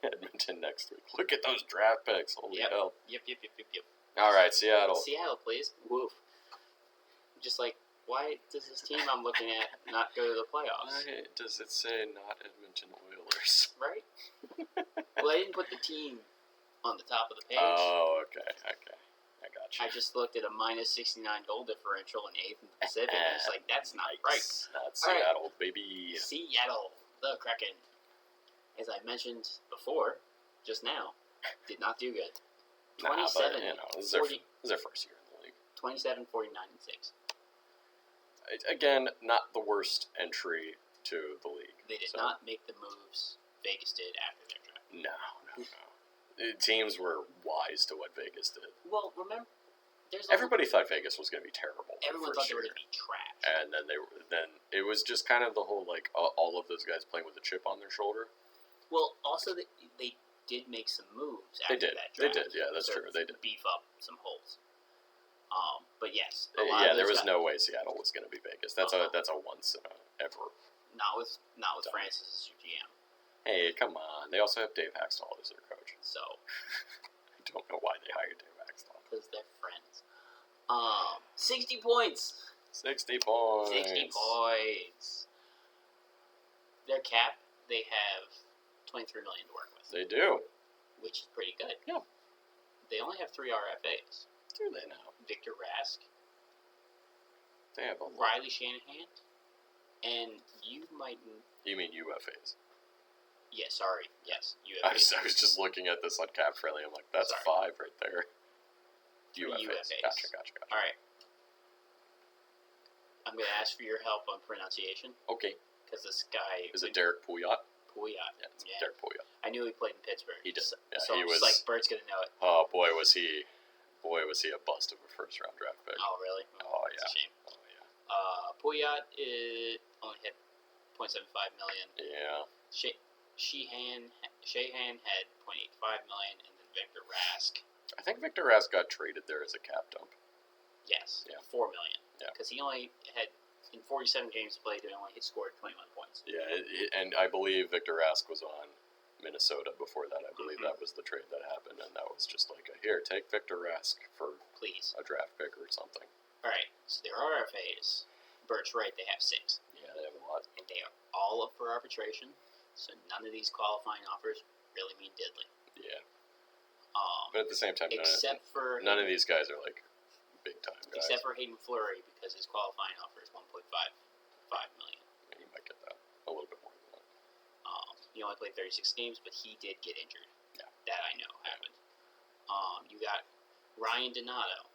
Speaker 1: Edmonton next week. Look at those draft picks. Holy hell.
Speaker 2: Yep.
Speaker 1: All right, Seattle.
Speaker 2: Seattle, please. Woof. Just like, why does this team I'm looking at not go to the playoffs?
Speaker 1: Why does it say not Edmonton Oilers?
Speaker 2: Right? Well, I didn't put the team on the top of the page.
Speaker 1: Oh, okay. I got you.
Speaker 2: I just looked at a minus 69 goal differential in 8th in the Pacific, and it's like, that's not right.
Speaker 1: Not
Speaker 2: All right.
Speaker 1: Seattle, baby.
Speaker 2: Seattle, the Kraken. As I mentioned before, just now, did not do good. 27,
Speaker 1: this is
Speaker 2: 40,
Speaker 1: their first year in the league.
Speaker 2: 27, 49, and 6.
Speaker 1: Again, not the worst entry to the league.
Speaker 2: They did not make the moves Vegas did after their draft.
Speaker 1: No. Teams were wise to what Vegas did.
Speaker 2: Well, remember,
Speaker 1: everybody thought Vegas was going to be terrible.
Speaker 2: Everyone thought they were going to be trash.
Speaker 1: And then then it was just kind of the whole like all of those guys playing with a chip on their shoulder.
Speaker 2: Well, also they did make some moves after that draft.
Speaker 1: They did. Yeah, that's true. They did
Speaker 2: beef up some holes. But yes,
Speaker 1: there was no way Seattle was going to be Vegas. That's a once in a ever.
Speaker 2: Not with Francis as your GM.
Speaker 1: Hey, come on! They also have Dave Haxtell as their coach.
Speaker 2: So
Speaker 1: I don't know why they hired Dave Haxtell.
Speaker 2: Because they're friends. 60 points.
Speaker 1: 60 points.
Speaker 2: 60 points. Their cap, they have $23 million to work with.
Speaker 1: They do,
Speaker 2: which is pretty good.
Speaker 1: Yeah.
Speaker 2: They only have 3 RFAs.
Speaker 1: Do they now?
Speaker 2: Victor Rask.
Speaker 1: They have a
Speaker 2: Riley Shanahan. And you might...
Speaker 1: You mean UFAs?
Speaker 2: Yeah, sorry. Yes, UFAs.
Speaker 1: I was just looking at this on Cap Friendly. I'm like, that's 5 right there. UFAs. Gotcha.
Speaker 2: All right. I'm going to ask for your help on pronunciation.
Speaker 1: Okay.
Speaker 2: Because this guy...
Speaker 1: Is it Derek Pouliot?
Speaker 2: Pouliot.
Speaker 1: Yeah, it's Derek Pouliot.
Speaker 2: I knew he played in Pittsburgh.
Speaker 1: He did.
Speaker 2: So
Speaker 1: he was
Speaker 2: like, Bert's going to know it.
Speaker 1: Oh, boy, was he a bust of a first-round draft pick.
Speaker 2: Oh, really?
Speaker 1: Oh,
Speaker 2: That's a shame.
Speaker 1: Oh, yeah.
Speaker 2: Pouliot only hit $0.75 million.
Speaker 1: Yeah.
Speaker 2: Sheehan had $0.85 million, and then Victor Rask.
Speaker 1: I think Victor Rask got traded there as a cap dump.
Speaker 2: Yes.
Speaker 1: Yeah.
Speaker 2: $4 million.
Speaker 1: Yeah.
Speaker 2: Because he only had, in 47 games played, he scored 21 points.
Speaker 1: Yeah, and I believe Victor Rask was on Minnesota before that. I believe that was the trade that happened, and that was just like here, take Victor Rask for
Speaker 2: please
Speaker 1: a draft pick or something.
Speaker 2: All right, so there are RFAs. Bert's right; they have 6.
Speaker 1: Yeah, they have a lot,
Speaker 2: and they are all up for arbitration. So none of these qualifying offers really mean diddly.
Speaker 1: Yeah. But at the same time, none of these guys are like big time guys.
Speaker 2: Except for Hayden Fleury, because his qualifying offer is $1.55 million.
Speaker 1: Yeah, you might get that a little bit more than that.
Speaker 2: He only played 36 games, but he did get injured.
Speaker 1: Yeah.
Speaker 2: That I know happened. You got Ryan Donato,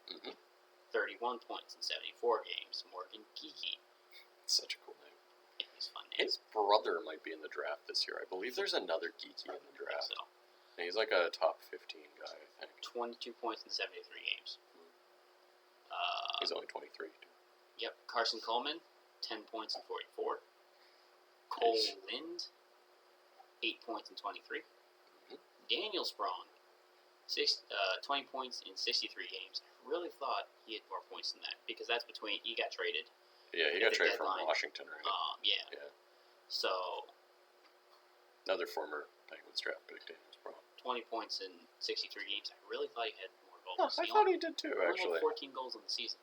Speaker 2: 31 points in 74 games. Morgan Geeky.
Speaker 1: Such a cool name.
Speaker 2: Yeah, he's a fun name.
Speaker 1: His brother might be in the draft this year. I believe there's another Geeky in the draft.
Speaker 2: I think so.
Speaker 1: And he's like a top 15 guy, I think.
Speaker 2: 22 points in 73 games.
Speaker 1: He's only 23.
Speaker 2: Yep. Carson Coleman, 10 points in 44. Cole Lind, 8 points in 23. Daniel Sprong, 20 points in 63 games. I really thought he had more points than that because that's between he got traded.
Speaker 1: Yeah, he got traded from Washington, right?
Speaker 2: Yeah. So
Speaker 1: another former Penguins draft pick, Daniel Sprong.
Speaker 2: 20 points in 63 games. I really thought he had more goals.
Speaker 1: No, I thought he did too, actually.
Speaker 2: He had 14 goals in the season.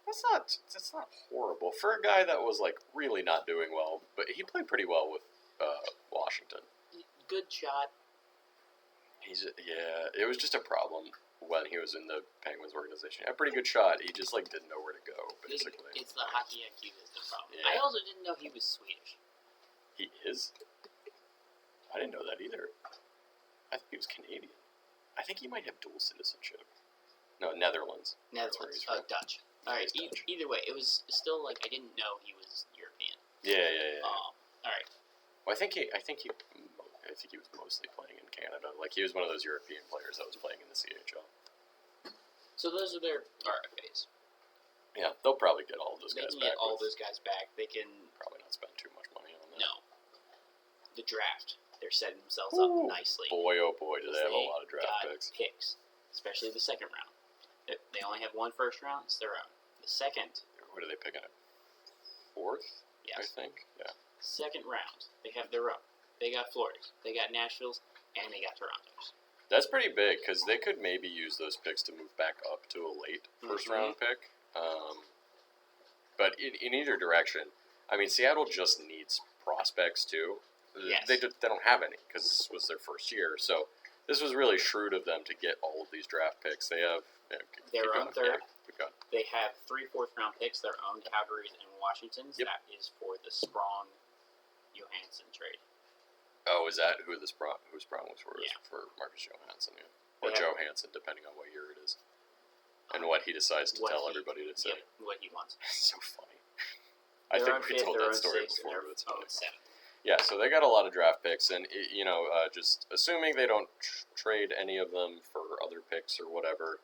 Speaker 1: That's not horrible for a guy that was like really not doing well, but he played pretty well with Washington.
Speaker 2: Good shot.
Speaker 1: It was just a problem when he was in the Penguins organization. He had a pretty good shot. He just like didn't know where to go. Basically,
Speaker 2: it's the hockey IQ is the problem.
Speaker 1: Yeah.
Speaker 2: I also didn't know he was Swedish.
Speaker 1: He is. I didn't know that either. I think he was Canadian. I think he might have dual citizenship. No, Netherlands.
Speaker 2: Dutch. All right. Either way, it was still like I didn't know he was European.
Speaker 1: Yeah.
Speaker 2: All right.
Speaker 1: Well, I think he was mostly playing in Canada. Like he was one of those European players that was playing in the CHL.
Speaker 2: So those are their RFAs.
Speaker 1: Yeah, they'll probably get all of those guys back.
Speaker 2: They can get all those guys back. They can
Speaker 1: probably not spend too much money on that.
Speaker 2: No. The draft. They're setting themselves up nicely.
Speaker 1: Boy, oh boy, do they have a lot of draft
Speaker 2: picks. Especially the second round. They only have one first round. It's their own. The second.
Speaker 1: What are they picking up? Fourth?
Speaker 2: Yes.
Speaker 1: I think. Yeah.
Speaker 2: Second round. They have their own. They got Florida's. They got Nashville's. And they got Toronto's.
Speaker 1: That's pretty big because they could maybe use those picks to move back up to a late first round pick. But in either direction, I mean, Seattle just needs prospects too.
Speaker 2: Yes.
Speaker 1: They don't have any because this was their first year. So this was really shrewd of them to get all of these draft picks. They have
Speaker 2: their own third.
Speaker 1: Yeah,
Speaker 2: they have 3 fourth-round picks, their own Calgary's and Washington's.
Speaker 1: Yep.
Speaker 2: That is for the Sprong Johansson trade.
Speaker 1: Oh, is that who Sprong was for?
Speaker 2: Yeah.
Speaker 1: For Marcus Johansson, yeah. Or
Speaker 2: Yeah.
Speaker 1: Johansson, depending on what year it is. And what he decides to tell everybody to say.
Speaker 2: Yeah, what he wants.
Speaker 1: It's so funny. I
Speaker 2: Their own
Speaker 1: think we
Speaker 2: fifth,
Speaker 1: told
Speaker 2: their
Speaker 1: that
Speaker 2: own
Speaker 1: story
Speaker 2: sixth,
Speaker 1: before.
Speaker 2: and
Speaker 1: But it's
Speaker 2: their
Speaker 1: funny.
Speaker 2: own seventh.
Speaker 1: Yeah, so they got a lot of draft picks, and just assuming they don't trade any of them for other picks or whatever.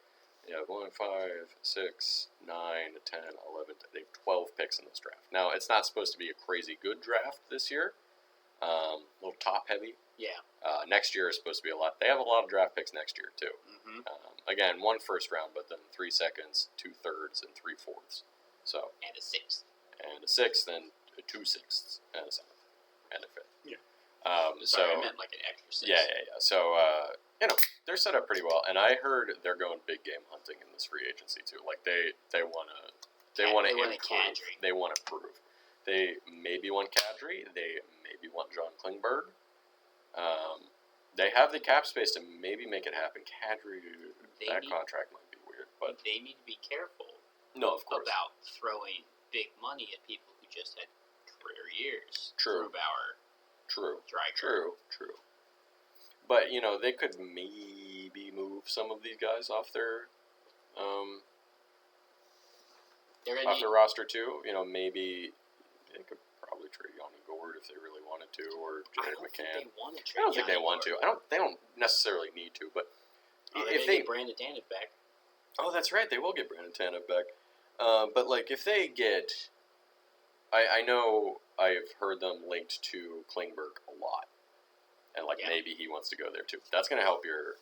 Speaker 1: Yeah, 1, 5, 6, 9, 10, 11. They have 12 picks in this draft. Now, it's not supposed to be a crazy good draft this year. A little top heavy.
Speaker 2: Yeah.
Speaker 1: Next year is supposed to be a lot. They have a lot of draft picks next year too.
Speaker 2: Mm-hmm.
Speaker 1: Again, 1 first round, but then 3 seconds, 2 thirds, and 3 fourths. So
Speaker 2: And a sixth.
Speaker 1: and a sixth, and 2 sixths, and a seventh, and a fifth.
Speaker 2: Yeah.
Speaker 1: So
Speaker 2: Sorry, I meant like an extra six.
Speaker 1: yeah. So they're set up pretty well, and I heard they're going big game hunting in this free agency too. Like they want to improve.
Speaker 2: Kadri.
Speaker 1: They want to prove. They maybe want Kadri. They maybe want John Klingberg. They have the cap space to maybe make it happen. Kadri, contract might be weird, but
Speaker 2: they need to be careful.
Speaker 1: No, of course.
Speaker 2: About throwing big money at people who just had career years.
Speaker 1: True.
Speaker 2: Grubauer.
Speaker 1: True.
Speaker 2: Dreiger.
Speaker 1: True. But they could maybe move some of these guys off their roster too. Maybe they could probably trade Yanni Gourde if they really wanted to, or Jared McCann. I don't think they want to. They don't necessarily need to, but
Speaker 2: if they get Brandon Tanev back.
Speaker 1: Oh, that's right. They will get Brandon Tanev back. But if they get, I know I've heard them linked to Klingberg a lot, and maybe he wants to go there too. That's going to help your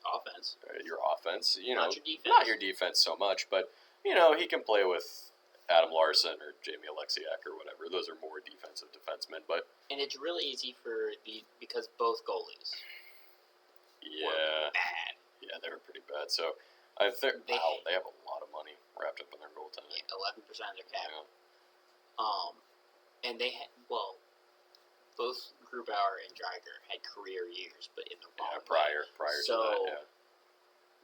Speaker 2: offense.
Speaker 1: Your offense.
Speaker 2: Not your defense.
Speaker 1: Not your defense so much, but he can play with Adam Larson or Jamie Alexiak or whatever. Those are more defensive defensemen,
Speaker 2: and it's really easy because both goalies.
Speaker 1: Yeah.
Speaker 2: Were bad.
Speaker 1: Yeah, they were pretty bad. So they have a lot of money wrapped up in their goaltending.
Speaker 2: 11% of their cap.
Speaker 1: Yeah.
Speaker 2: And they had both Grubauer and Dreiger had career years, but in the wrong
Speaker 1: prior
Speaker 2: way.
Speaker 1: to that. Yeah.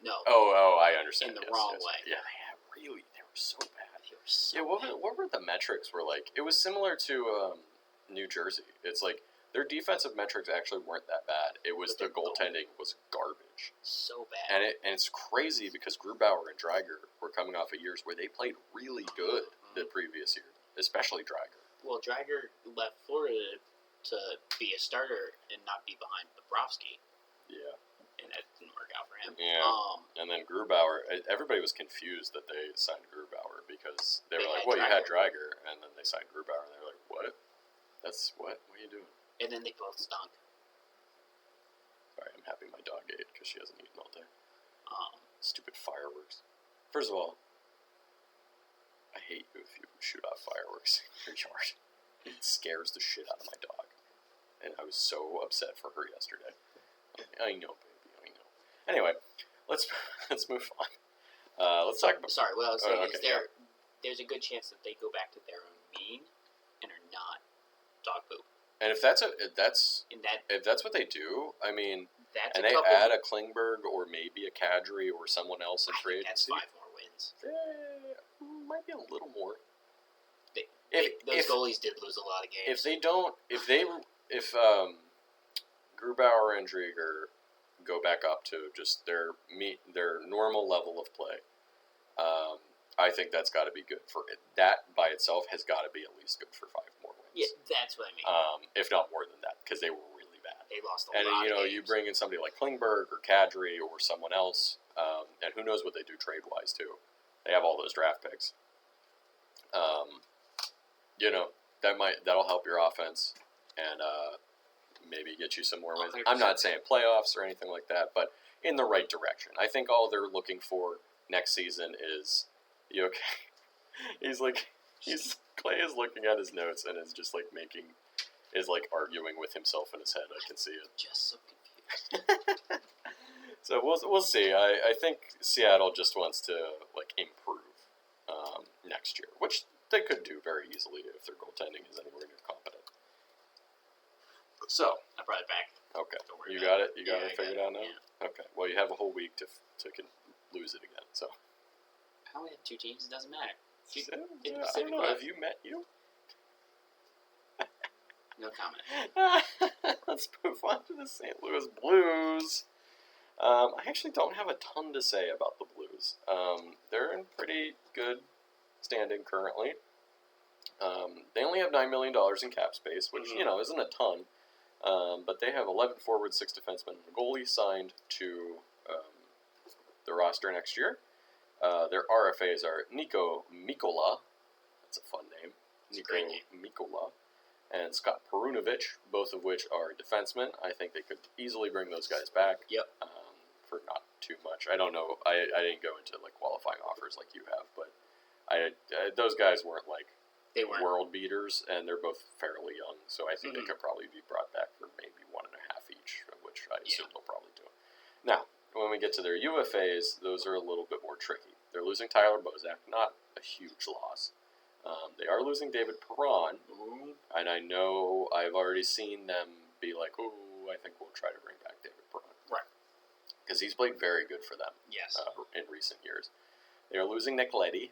Speaker 2: No.
Speaker 1: Oh, I understand.
Speaker 2: In the wrong way.
Speaker 1: Yeah, they were so bad. What were the metrics? It was similar to New Jersey. It's their defensive metrics actually weren't that bad. It was the goaltending was garbage.
Speaker 2: So bad.
Speaker 1: And it's crazy because Grubauer and Dreiger were coming off of years where they played really good the previous year, especially Dreiger.
Speaker 2: Well, Dreiger left Florida to be a starter and not be behind Bobrovsky.
Speaker 1: Yeah.
Speaker 2: And that didn't work out for him.
Speaker 1: Yeah. And then Grubauer, everybody was confused that they signed Grubauer because they were like, well, you had Dreiger, and then they signed Grubauer, and they were like, what? That's what? What are you doing?
Speaker 2: And then they both stunk.
Speaker 1: Sorry, I'm happy my dog ate because she hasn't eaten all day. Stupid fireworks. First of all, I hate you if you shoot off fireworks in your yard. It scares the shit out of my dog. And I was so upset for her yesterday. I know, baby, I know. Anyway, let's move on. Let's talk about...
Speaker 2: Sorry, what I was saying is there's a good chance that they go back to their own mean and are not dog poop.
Speaker 1: And if that's what they do, I mean, and they add a Klingberg or maybe a Kadri or someone else in free agency,
Speaker 2: that's 5 more wins.
Speaker 1: Might be a little more.
Speaker 2: Those goalies did lose a lot of games.
Speaker 1: If Grubauer and Dreiger go back up to just their normal level of play, I think that's got to be good for it. That by itself has got to be at least good for 5 more wins.
Speaker 2: Yeah, that's what I mean.
Speaker 1: If not more than that, because they were really bad.
Speaker 2: They lost a lot of games.
Speaker 1: You bring in somebody like Klingberg or Kadri or someone else, and who knows what they do trade-wise, too. They have all those draft picks. That'll help your offense and maybe get you some more wins.
Speaker 2: 100%.
Speaker 1: I'm not saying playoffs or anything like that, but in the right direction. I think all they're looking for next season is, you okay? Clay is looking at his notes and is just arguing with himself in his head. I can see it.
Speaker 2: Just so confused.
Speaker 1: So we'll see. I think Seattle just wants to improve next year, which they could do very easily if their goaltending is anywhere near competent. So
Speaker 2: I brought it back.
Speaker 1: Okay,
Speaker 2: Don't worry
Speaker 1: you
Speaker 2: about
Speaker 1: got it. You got it figured out now.
Speaker 2: Yeah.
Speaker 1: Okay. Well, you have a whole week to lose it again. So.
Speaker 2: I only have 2 teams. It doesn't matter.
Speaker 1: I don't know. Have you met you?
Speaker 2: No comment.
Speaker 1: Let's move on to the St. Louis Blues. I actually don't have a ton to say about the Blues. They're in pretty good standing currently. They only have $9 million in cap space, which, isn't a ton. But they have 11 forwards, 6 defensemen, and a goalie signed to the roster next year. Their RFAs are Nico Mikola. That's a fun name. Nico Mikola. And Scott Perunovich, both of which are defensemen. I think they could easily bring those guys back.
Speaker 2: Yep.
Speaker 1: For not too much. I don't know. I didn't go into qualifying offers like you have, but those guys weren't
Speaker 2: they weren't
Speaker 1: world beaters, and they're both fairly young, so I think they could probably be brought back for maybe 1.5 each, which I assume they'll probably do. Now, when we get to their UFAs, those are a little bit more tricky. They're losing Tyler Bozak, not a huge loss. They are losing David Perron, and I know I've already seen them be like, "Ooh, I think we'll try to bring back David Perron."
Speaker 2: Right.
Speaker 1: Because he's played very good for them.
Speaker 2: Yes.
Speaker 1: In recent years. They are losing Nick Leddy.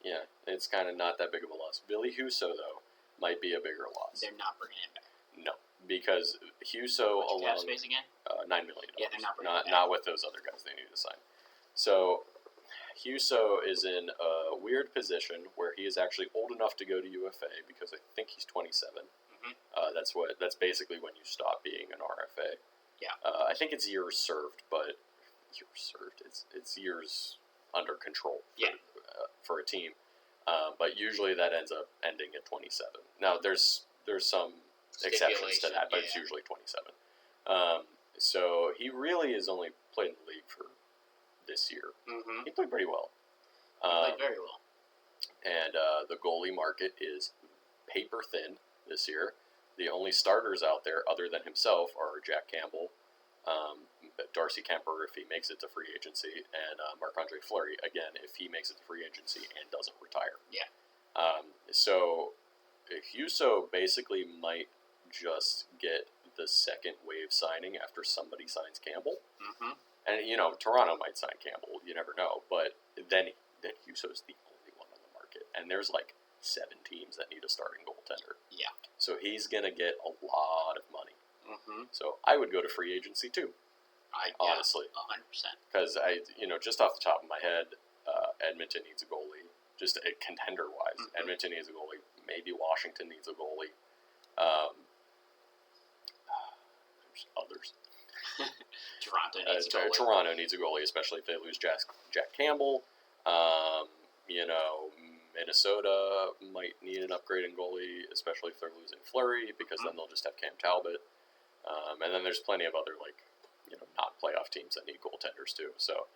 Speaker 1: Yeah, it's kind of not that big of a loss. Billy Huso, though, might be a bigger loss.
Speaker 2: They're not bringing him back.
Speaker 1: No, because Huso
Speaker 2: alone.
Speaker 1: Cap
Speaker 2: space again?
Speaker 1: $9 million.
Speaker 2: Yeah, they're not bringing him back.
Speaker 1: Not with those other guys they need to sign. So Huso is in a weird position where he is actually old enough to go to UFA because I think he's 27. That's basically when you stop being an RFA.
Speaker 2: Yeah.
Speaker 1: I think it's years served, but it's years under control for a team. But usually that ends up ending at 27. Now there's some exceptions to that, but it's usually 27. So he really has only played in the league for this year. He played pretty well.
Speaker 2: Played very well.
Speaker 1: And the goalie market is paper thin this year. The only starters out there other than himself are Jack Campbell, Darcy Kemper if he makes it to free agency, and Marc-Andre Fleury, again, if he makes it to free agency and doesn't retire.
Speaker 2: Yeah.
Speaker 1: So Huso basically might just get the second wave signing after somebody signs Campbell. And, Toronto might sign Campbell. You never know. But then Huso's the only one on the market. And there's 7 teams that need a starting goaltender.
Speaker 2: Yeah.
Speaker 1: So he's going to get a lot of money. So I would go to free agency too. Honestly.
Speaker 2: 100%.
Speaker 1: Because just off the top of my head, Edmonton needs a goalie. Just contender-wise, Edmonton needs a goalie. Maybe Washington needs a goalie. There's others. Toronto needs a goalie, especially if they lose Jack Campbell. Minnesota might need an upgrade in goalie, especially if they're losing Fleury, because then they'll just have Cam Talbot. And then there's plenty of other not playoff teams that need goaltenders too. So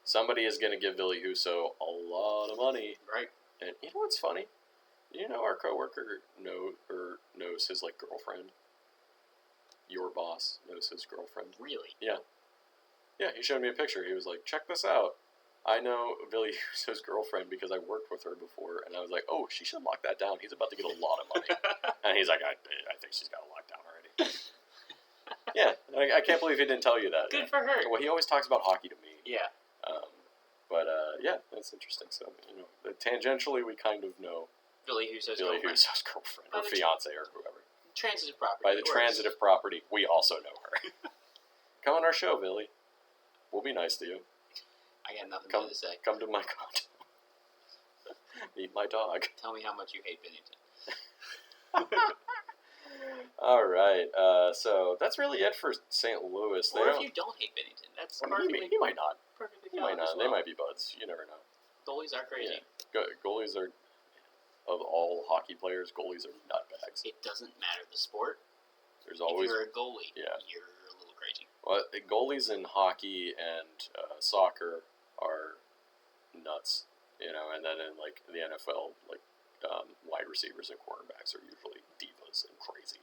Speaker 1: somebody is going to give Billy Huso a lot of money,
Speaker 2: right?
Speaker 1: And you know what's funny? Our coworker knows his girlfriend. Your boss knows his girlfriend.
Speaker 2: Really?
Speaker 1: Yeah. Yeah, he showed me a picture. He was like, check this out. I know Billy Huso's girlfriend because I worked with her before. And I was like, oh, she should lock that down. He's about to get a lot of money. And he's like, I think she's got it locked down already. Yeah, I can't believe he didn't tell you that.
Speaker 2: Good for her.
Speaker 1: Well, he always talks about hockey to me.
Speaker 2: Yeah.
Speaker 1: Yeah, that's interesting. So, tangentially, we kind of know
Speaker 2: Billy Huso's
Speaker 1: girlfriend or fiance or whoever.
Speaker 2: Transitive property.
Speaker 1: By the transitive property, we also know her. Come on our show, Billy. We'll be nice to you.
Speaker 2: I got nothing more to say.
Speaker 1: Come to my condo. Meet my dog.
Speaker 2: Tell me how much you hate Bennington.
Speaker 1: All right. So that's really it for St. Louis.
Speaker 2: Or if you don't hate Bennington, that's perfectly.
Speaker 1: He might not.
Speaker 2: Perfectly.
Speaker 1: He might not.
Speaker 2: Well.
Speaker 1: They might be buds. You never know.
Speaker 2: Goalies are crazy.
Speaker 1: Yeah. Goalies are, of all hockey players, goalies are nutbags.
Speaker 2: It doesn't matter the sport.
Speaker 1: There's always.
Speaker 2: If you're a goalie,
Speaker 1: yeah.
Speaker 2: You're a little crazy.
Speaker 1: Well, the goalies in hockey and soccer are nuts, and then in the NFL, wide receivers and quarterbacks are usually divas and crazy.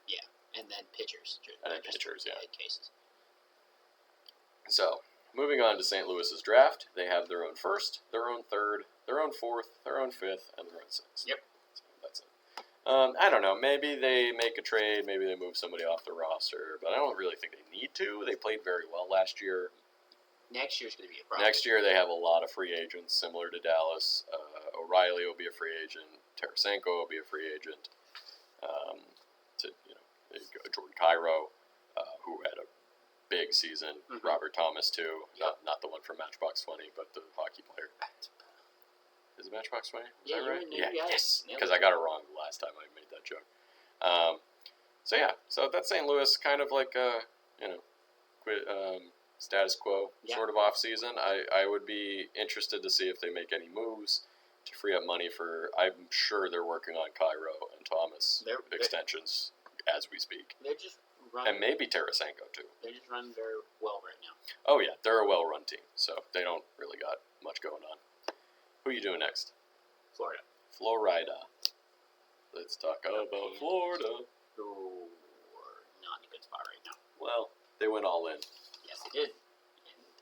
Speaker 2: Yeah, And then pitchers.
Speaker 1: And then pitchers, yeah.
Speaker 2: Head cases.
Speaker 1: So, moving on to St. Louis's draft, they have their own first, their own third, their own fourth, their own fifth, and their own sixth.
Speaker 2: Yep.
Speaker 1: So that's it. I don't know. Maybe they make a trade. Maybe they move somebody off the roster. But I don't really think they need to. They played very well last year.
Speaker 2: Next year's going to be a problem.
Speaker 1: Next year they have a lot of free agents, similar to Dallas. O'Reilly will be a free agent. Tarasenko will be a free agent. Jordan Cairo, who had a big season.
Speaker 2: Mhm.
Speaker 1: Robert Thomas too.
Speaker 2: Yep.
Speaker 1: Not the one from Matchbox 20, but the hockey player. Is it Matchbox 20?
Speaker 2: Yeah,
Speaker 1: that right?
Speaker 2: yeah,
Speaker 1: Yes.
Speaker 2: Nailed
Speaker 1: Because
Speaker 2: it.
Speaker 1: I got it wrong the last time I made that joke. So that's St. Louis, kind of like a status quo sort of off season. I would be interested to see if they make any moves to free up money for. I'm sure they're working on Cairo and Thomas extensions as we speak,
Speaker 2: They're just running.
Speaker 1: and maybe Tarasenko too.
Speaker 2: They're just running very well right now.
Speaker 1: Oh yeah, they're a well-run team, so they don't really got much going on. Who are you doing next?
Speaker 2: Florida.
Speaker 1: Florida. Let's talk about Florida.
Speaker 2: Who are not in a good spot right now.
Speaker 1: Well, they went all in.
Speaker 2: Yes, they did.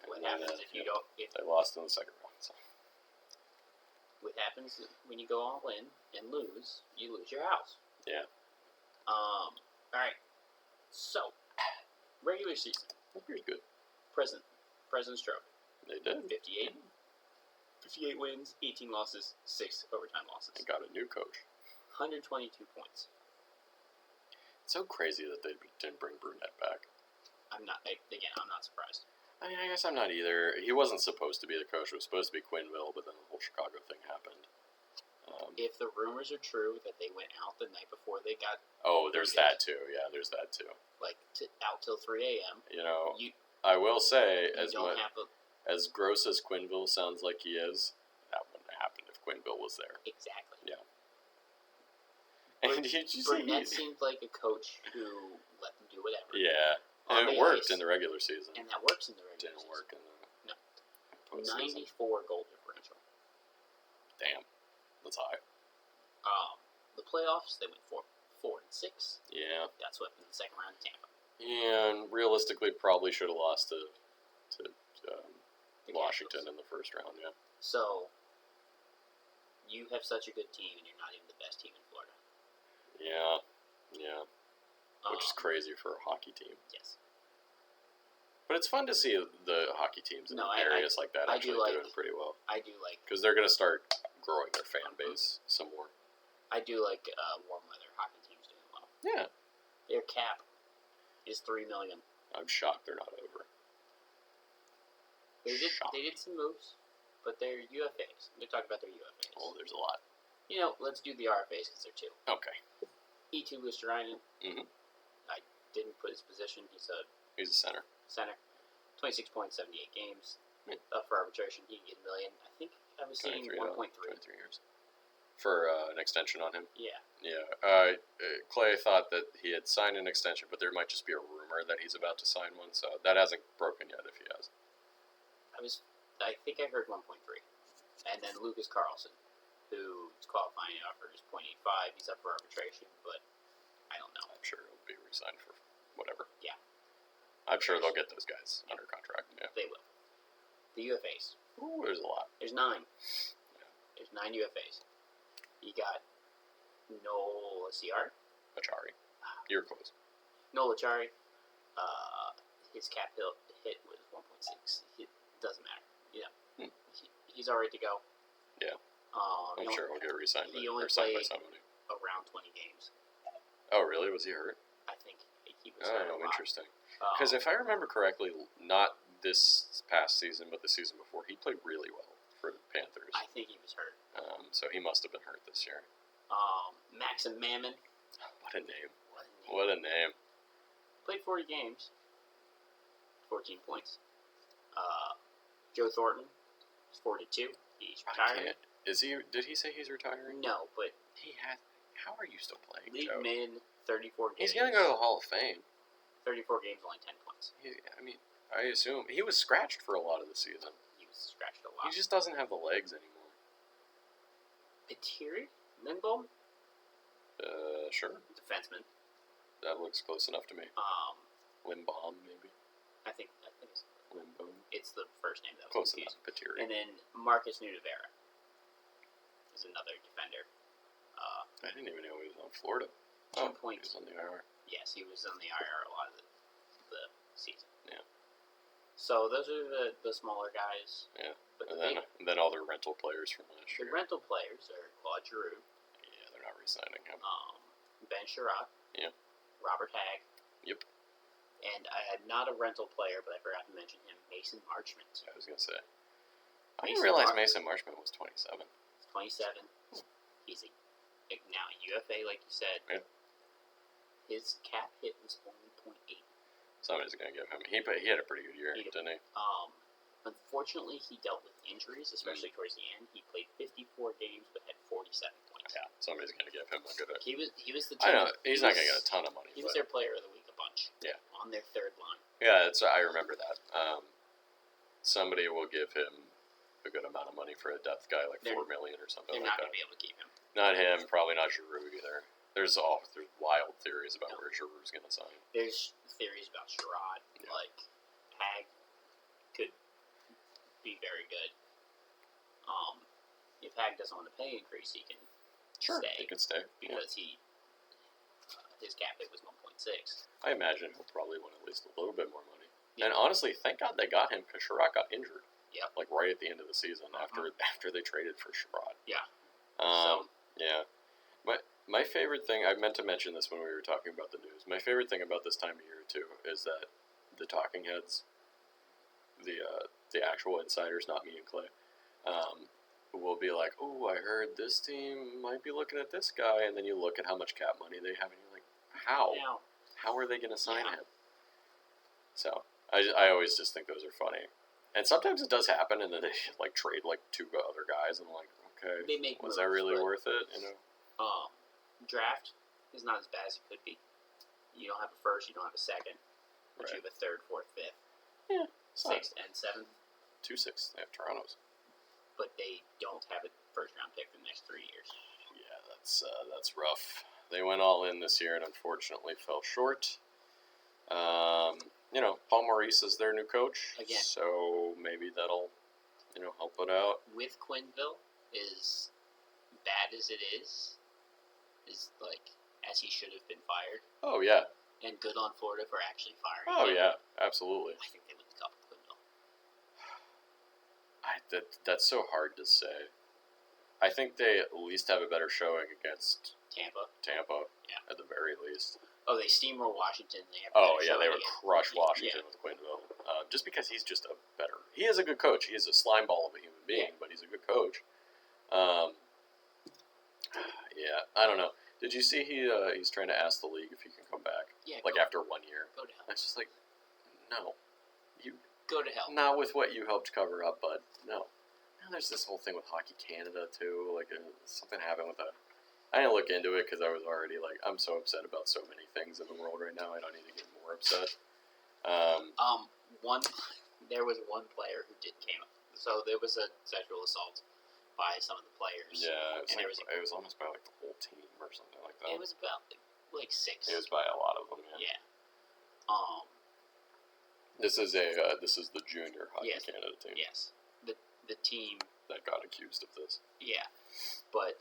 Speaker 2: And what happens if you don't? If
Speaker 1: They lost in the second round. So.
Speaker 2: what happens when you go all in and lose? You lose your house.
Speaker 1: Yeah.
Speaker 2: All right. So, regular season.
Speaker 1: That's pretty good.
Speaker 2: President's Trophy.
Speaker 1: They did.
Speaker 2: 58 wins, 18 losses, 6 overtime losses.
Speaker 1: They got a new coach.
Speaker 2: 122 points.
Speaker 1: It's so crazy that they didn't bring Brunette back.
Speaker 2: I'm not surprised.
Speaker 1: I mean, I guess I'm not either. He wasn't supposed to be the coach. It was supposed to be Quenneville, but then the whole Chicago thing happened.
Speaker 2: If the rumors are true that they went out the night before they got...
Speaker 1: Oh, there's that too. Yeah, there's that too.
Speaker 2: Like, out till 3 a.m.
Speaker 1: You know, I will say,
Speaker 2: as
Speaker 1: gross as Quenneville sounds like he is, that wouldn't have happened if Quenneville was there.
Speaker 2: Exactly.
Speaker 1: Yeah. And
Speaker 2: Burnett seemed like a coach who let them do whatever.
Speaker 1: Yeah. And it worked in the regular season.
Speaker 2: And that works in the regular season.
Speaker 1: Didn't work in the
Speaker 2: postseason. 94 goal differential.
Speaker 1: Damn. That's high.
Speaker 2: The playoffs, they went 4-6.
Speaker 1: Yeah.
Speaker 2: Got swept in the second round of Tampa.
Speaker 1: And realistically, probably should have lost to Washington in the first round, yeah.
Speaker 2: So, you have such a good team, and you're not even the best team in Florida.
Speaker 1: Yeah. Which is crazy for a hockey team.
Speaker 2: Yes.
Speaker 1: But it's fun to see the hockey teams in areas like that actually doing pretty well.
Speaker 2: I do like...
Speaker 1: Because they're going to start growing their fan base some more.
Speaker 2: I do like warm weather hockey teams doing well.
Speaker 1: Yeah.
Speaker 2: Their cap is $3 million.
Speaker 1: I'm shocked they're not over.
Speaker 2: They did some moves, but they're UFAs. They're talking about their UFAs.
Speaker 1: Oh, there's a lot.
Speaker 2: Let's do the RFAs because they're 2.
Speaker 1: Okay.
Speaker 2: E2 Lusterainen.
Speaker 1: Mm-hmm.
Speaker 2: I didn't put his position. He's a
Speaker 1: center.
Speaker 2: 26 points, 78 games.
Speaker 1: Yeah.
Speaker 2: Up for arbitration, he can get $1 million. I think I was seeing 1.3.
Speaker 1: 23 years. For an extension on him?
Speaker 2: Yeah.
Speaker 1: Yeah. Clay thought that he had signed an extension, but there might just be a rumor that he's about to sign one, so that hasn't broken yet if he has.
Speaker 2: I think I heard 1.3. And then Lucas Carlson, whose qualifying offer is 0.85. He's up for arbitration, but I don't know.
Speaker 1: I'm sure he'll be re-signed for whatever.
Speaker 2: Yeah.
Speaker 1: I'm sure they'll get those guys under contract. Yeah.
Speaker 2: They will. The UFAs.
Speaker 1: Ooh, there's a lot.
Speaker 2: There's 9. Yeah. There's 9 UFAs. You got Noel Acciari.
Speaker 1: You're close.
Speaker 2: Noel Acciari. His cap hit was 1.6. It doesn't matter. He's all right to go.
Speaker 1: Yeah. I'm sure he'll get re-signed.
Speaker 2: He only played around 20 games.
Speaker 1: Oh, really? Was he hurt?
Speaker 2: I think he was hurt a lot.
Speaker 1: Interesting. Because if I remember correctly, not this past season, but the season before, he played really well for the Panthers.
Speaker 2: I think he was hurt.
Speaker 1: So he must have been hurt this year.
Speaker 2: Maxim Mammon.
Speaker 1: What a name.
Speaker 2: Played 40 games. 14 points. Joe Thornton is 42. He's retiring.
Speaker 1: Did he say he's retiring?
Speaker 2: No, but
Speaker 1: he had. How are you still playing,
Speaker 2: League
Speaker 1: Joe?
Speaker 2: min, 34 games.
Speaker 1: He's gonna go to the Hall of Fame.
Speaker 2: 34 games, only 10 points.
Speaker 1: I assume he was scratched for a lot of the season.
Speaker 2: He was scratched a lot.
Speaker 1: He just doesn't have the legs anymore.
Speaker 2: Peteri Lindholm?
Speaker 1: Sure.
Speaker 2: Defenseman.
Speaker 1: That looks close enough to me. Limbaum, maybe.
Speaker 2: I think it's
Speaker 1: Limbaum.
Speaker 2: It's the first name that
Speaker 1: Close
Speaker 2: was confusing.
Speaker 1: enough. Patiri.
Speaker 2: And then Marcus Nudavera is another defender.
Speaker 1: I didn't even know he was on Florida.
Speaker 2: 2 points.
Speaker 1: He was on the IR.
Speaker 2: Yes, he was on the IR a lot of the season.
Speaker 1: Yeah.
Speaker 2: So those are the smaller guys.
Speaker 1: Yeah.
Speaker 2: But
Speaker 1: And then all the rental players from last year.
Speaker 2: The rental players are Claude Giroux.
Speaker 1: Yeah, they're not re-signing him.
Speaker 2: Ben Sherratt.
Speaker 1: Yeah.
Speaker 2: Robert Hagg.
Speaker 1: Yep.
Speaker 2: And I had not a rental player, but I forgot to mention him, Mason Marchment.
Speaker 1: I was going to say. I didn't realize Mason Marchment was 27.
Speaker 2: He's 27. He's now a UFA, like you said.
Speaker 1: Yeah.
Speaker 2: His cap hit was only 0.8.
Speaker 1: Somebody's going to give him. He had a pretty good year, didn't he?
Speaker 2: Unfortunately, he dealt with injuries, especially towards the end. He played 54 games, but had 47 points.
Speaker 1: Yeah, somebody's going to give him a good.
Speaker 2: He was the.
Speaker 1: I know he's not going to get a ton of money.
Speaker 2: He was their player of the week a bunch.
Speaker 1: Yeah.
Speaker 2: On their third line.
Speaker 1: Yeah, I remember that. Somebody will give him a good amount of money for a depth guy, like $4 million or something.
Speaker 2: They're
Speaker 1: like
Speaker 2: not going
Speaker 1: that.
Speaker 2: to be able to keep him.
Speaker 1: Not him. Probably not Giroux either. There's wild theories about where Giroux's going to sign.
Speaker 2: There's theories about Sherrod.
Speaker 1: Yeah.
Speaker 2: Like Hag could be very good. If Hag doesn't want to pay increase, he can stay.
Speaker 1: He can stay
Speaker 2: because his cap hit was 1.6.
Speaker 1: I imagine he'll probably want at least a little bit more money.
Speaker 2: Yeah.
Speaker 1: And honestly, thank God they got him because Sherrod got injured.
Speaker 2: Yep.
Speaker 1: Like right at the end of the season after they traded for Sherrod.
Speaker 2: Yeah.
Speaker 1: Yeah. My favorite thing, I meant to mention this when we were talking about the news. My favorite thing about this time of year too is that the talking heads, the actual insiders, not me and Clay, will be like, "Oh, I heard this team might be looking at this guy," and then you look at how much cap money they have, and you're like, "How?
Speaker 2: Now,
Speaker 1: How are they going to sign him?" So I always just think those are funny, and sometimes it does happen, and then they like trade like two other guys, and I'm like, okay,
Speaker 2: they make
Speaker 1: was
Speaker 2: moves,
Speaker 1: that really worth it? You know?
Speaker 2: Draft is not as bad as it could be. You don't have a first, you don't have a second, but you have a third, fourth, fifth, sixth, and seventh.
Speaker 1: 2-6. They have Toronto's,
Speaker 2: but they don't have a first round pick for the next 3 years.
Speaker 1: Yeah, that's rough. They went all in this year and unfortunately fell short. Paul Maurice is their new coach
Speaker 2: again,
Speaker 1: so maybe that'll help it out.
Speaker 2: With Quenneville, as bad as it is like as he should have been fired.
Speaker 1: Oh yeah.
Speaker 2: And good on Florida for actually firing
Speaker 1: Oh
Speaker 2: him.
Speaker 1: yeah, absolutely.
Speaker 2: I think they win the cup with Quenneville.
Speaker 1: That's so hard to say. I think they at least have a better showing against
Speaker 2: Tampa.
Speaker 1: Yeah. At the very least.
Speaker 2: Oh, they steamroll Washington. They
Speaker 1: would crush Washington with Quenneville. Just because he's just a better. He is a good coach. He is a slime ball of a human being, but he's a good coach. Yeah, I don't know. Did you see he's trying to ask the league if he can come back?
Speaker 2: Yeah.
Speaker 1: After 1 year.
Speaker 2: Go to hell.
Speaker 1: It's just like, no, you
Speaker 2: go to hell.
Speaker 1: Not with what you helped cover up, bud. No. Now there's this whole thing with Hockey Canada too. Like something happened with that. I didn't look into it because I was already like, I'm so upset about so many things in the world right now. I don't need to get more upset.
Speaker 2: There was one player who did came up. So there was a sexual assault by some of the players.
Speaker 1: Yeah, it was,
Speaker 2: and
Speaker 1: it was almost by like the whole team or something like that.
Speaker 2: It was about like 6.
Speaker 1: It was by a lot of them. Yeah. This is the junior Hockey Canada team.
Speaker 2: Yes. The team
Speaker 1: that got accused of this.
Speaker 2: Yeah, but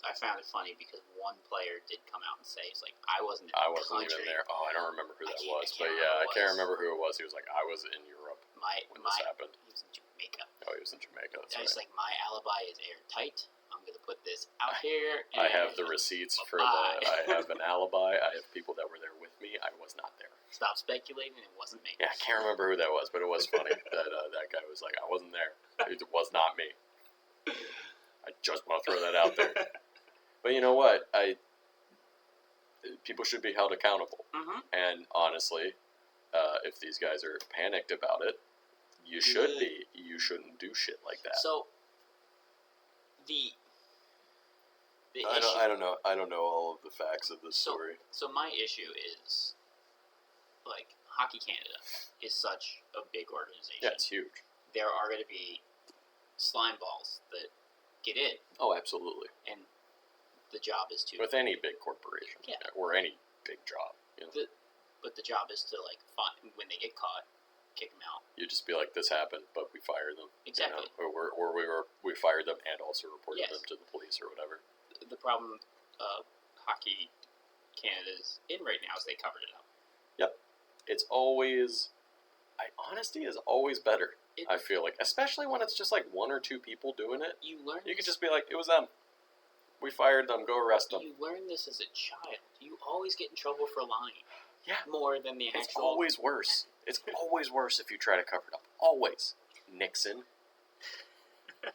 Speaker 2: I found it funny because one player did come out and say, "It's like I wasn't
Speaker 1: even there." Oh, I don't remember who that was, but yeah, I can't remember who it was. He was like, "I was in Europe when this happened."
Speaker 2: He was in Jamaica.
Speaker 1: Oh, he was in Jamaica. That's
Speaker 2: I was
Speaker 1: right.
Speaker 2: like, "My alibi is airtight. I'm gonna put this out here." And
Speaker 1: I have the receipts for I have an alibi. I have people that were there with me. I was not there.
Speaker 2: Stop speculating. It wasn't me.
Speaker 1: Yeah, I can't remember who that was, but it was funny that that guy was like, "I wasn't there. It was not me." I just want to throw that out there. But you know what? People should be held accountable.
Speaker 2: Mm-hmm.
Speaker 1: And honestly, if these guys are panicked about it, you should be. You shouldn't do shit like that.
Speaker 2: So the
Speaker 1: I don't know. I don't know all of the facts of this story.
Speaker 2: So my issue is, like, Hockey Canada is such a big organization.
Speaker 1: Yeah, it's huge.
Speaker 2: There are going to be slime balls that get in.
Speaker 1: Oh, absolutely.
Speaker 2: And the job is to...
Speaker 1: With any big corporation.
Speaker 2: Yeah.
Speaker 1: Or any big job. You know?
Speaker 2: But the job is to, like, find, when they get caught, kick them out.
Speaker 1: You just be like, this happened, but we fired them.
Speaker 2: Exactly.
Speaker 1: You know? Or we fired them and also reported
Speaker 2: Yes.
Speaker 1: them to the police or whatever.
Speaker 2: The problem Hockey Canada's in right now is they covered it up.
Speaker 1: Yep. It's always... honesty is always better, I feel like. Especially when it's just like one or two people doing it.
Speaker 2: You
Speaker 1: could just be like, it was them. We fired them. Go arrest them.
Speaker 2: You learn this as a child. You always get in trouble for lying.
Speaker 1: Yeah.
Speaker 2: More than the actual...
Speaker 1: It's always worse. It's always worse if you try to cover it up. Always. Nixon.
Speaker 2: I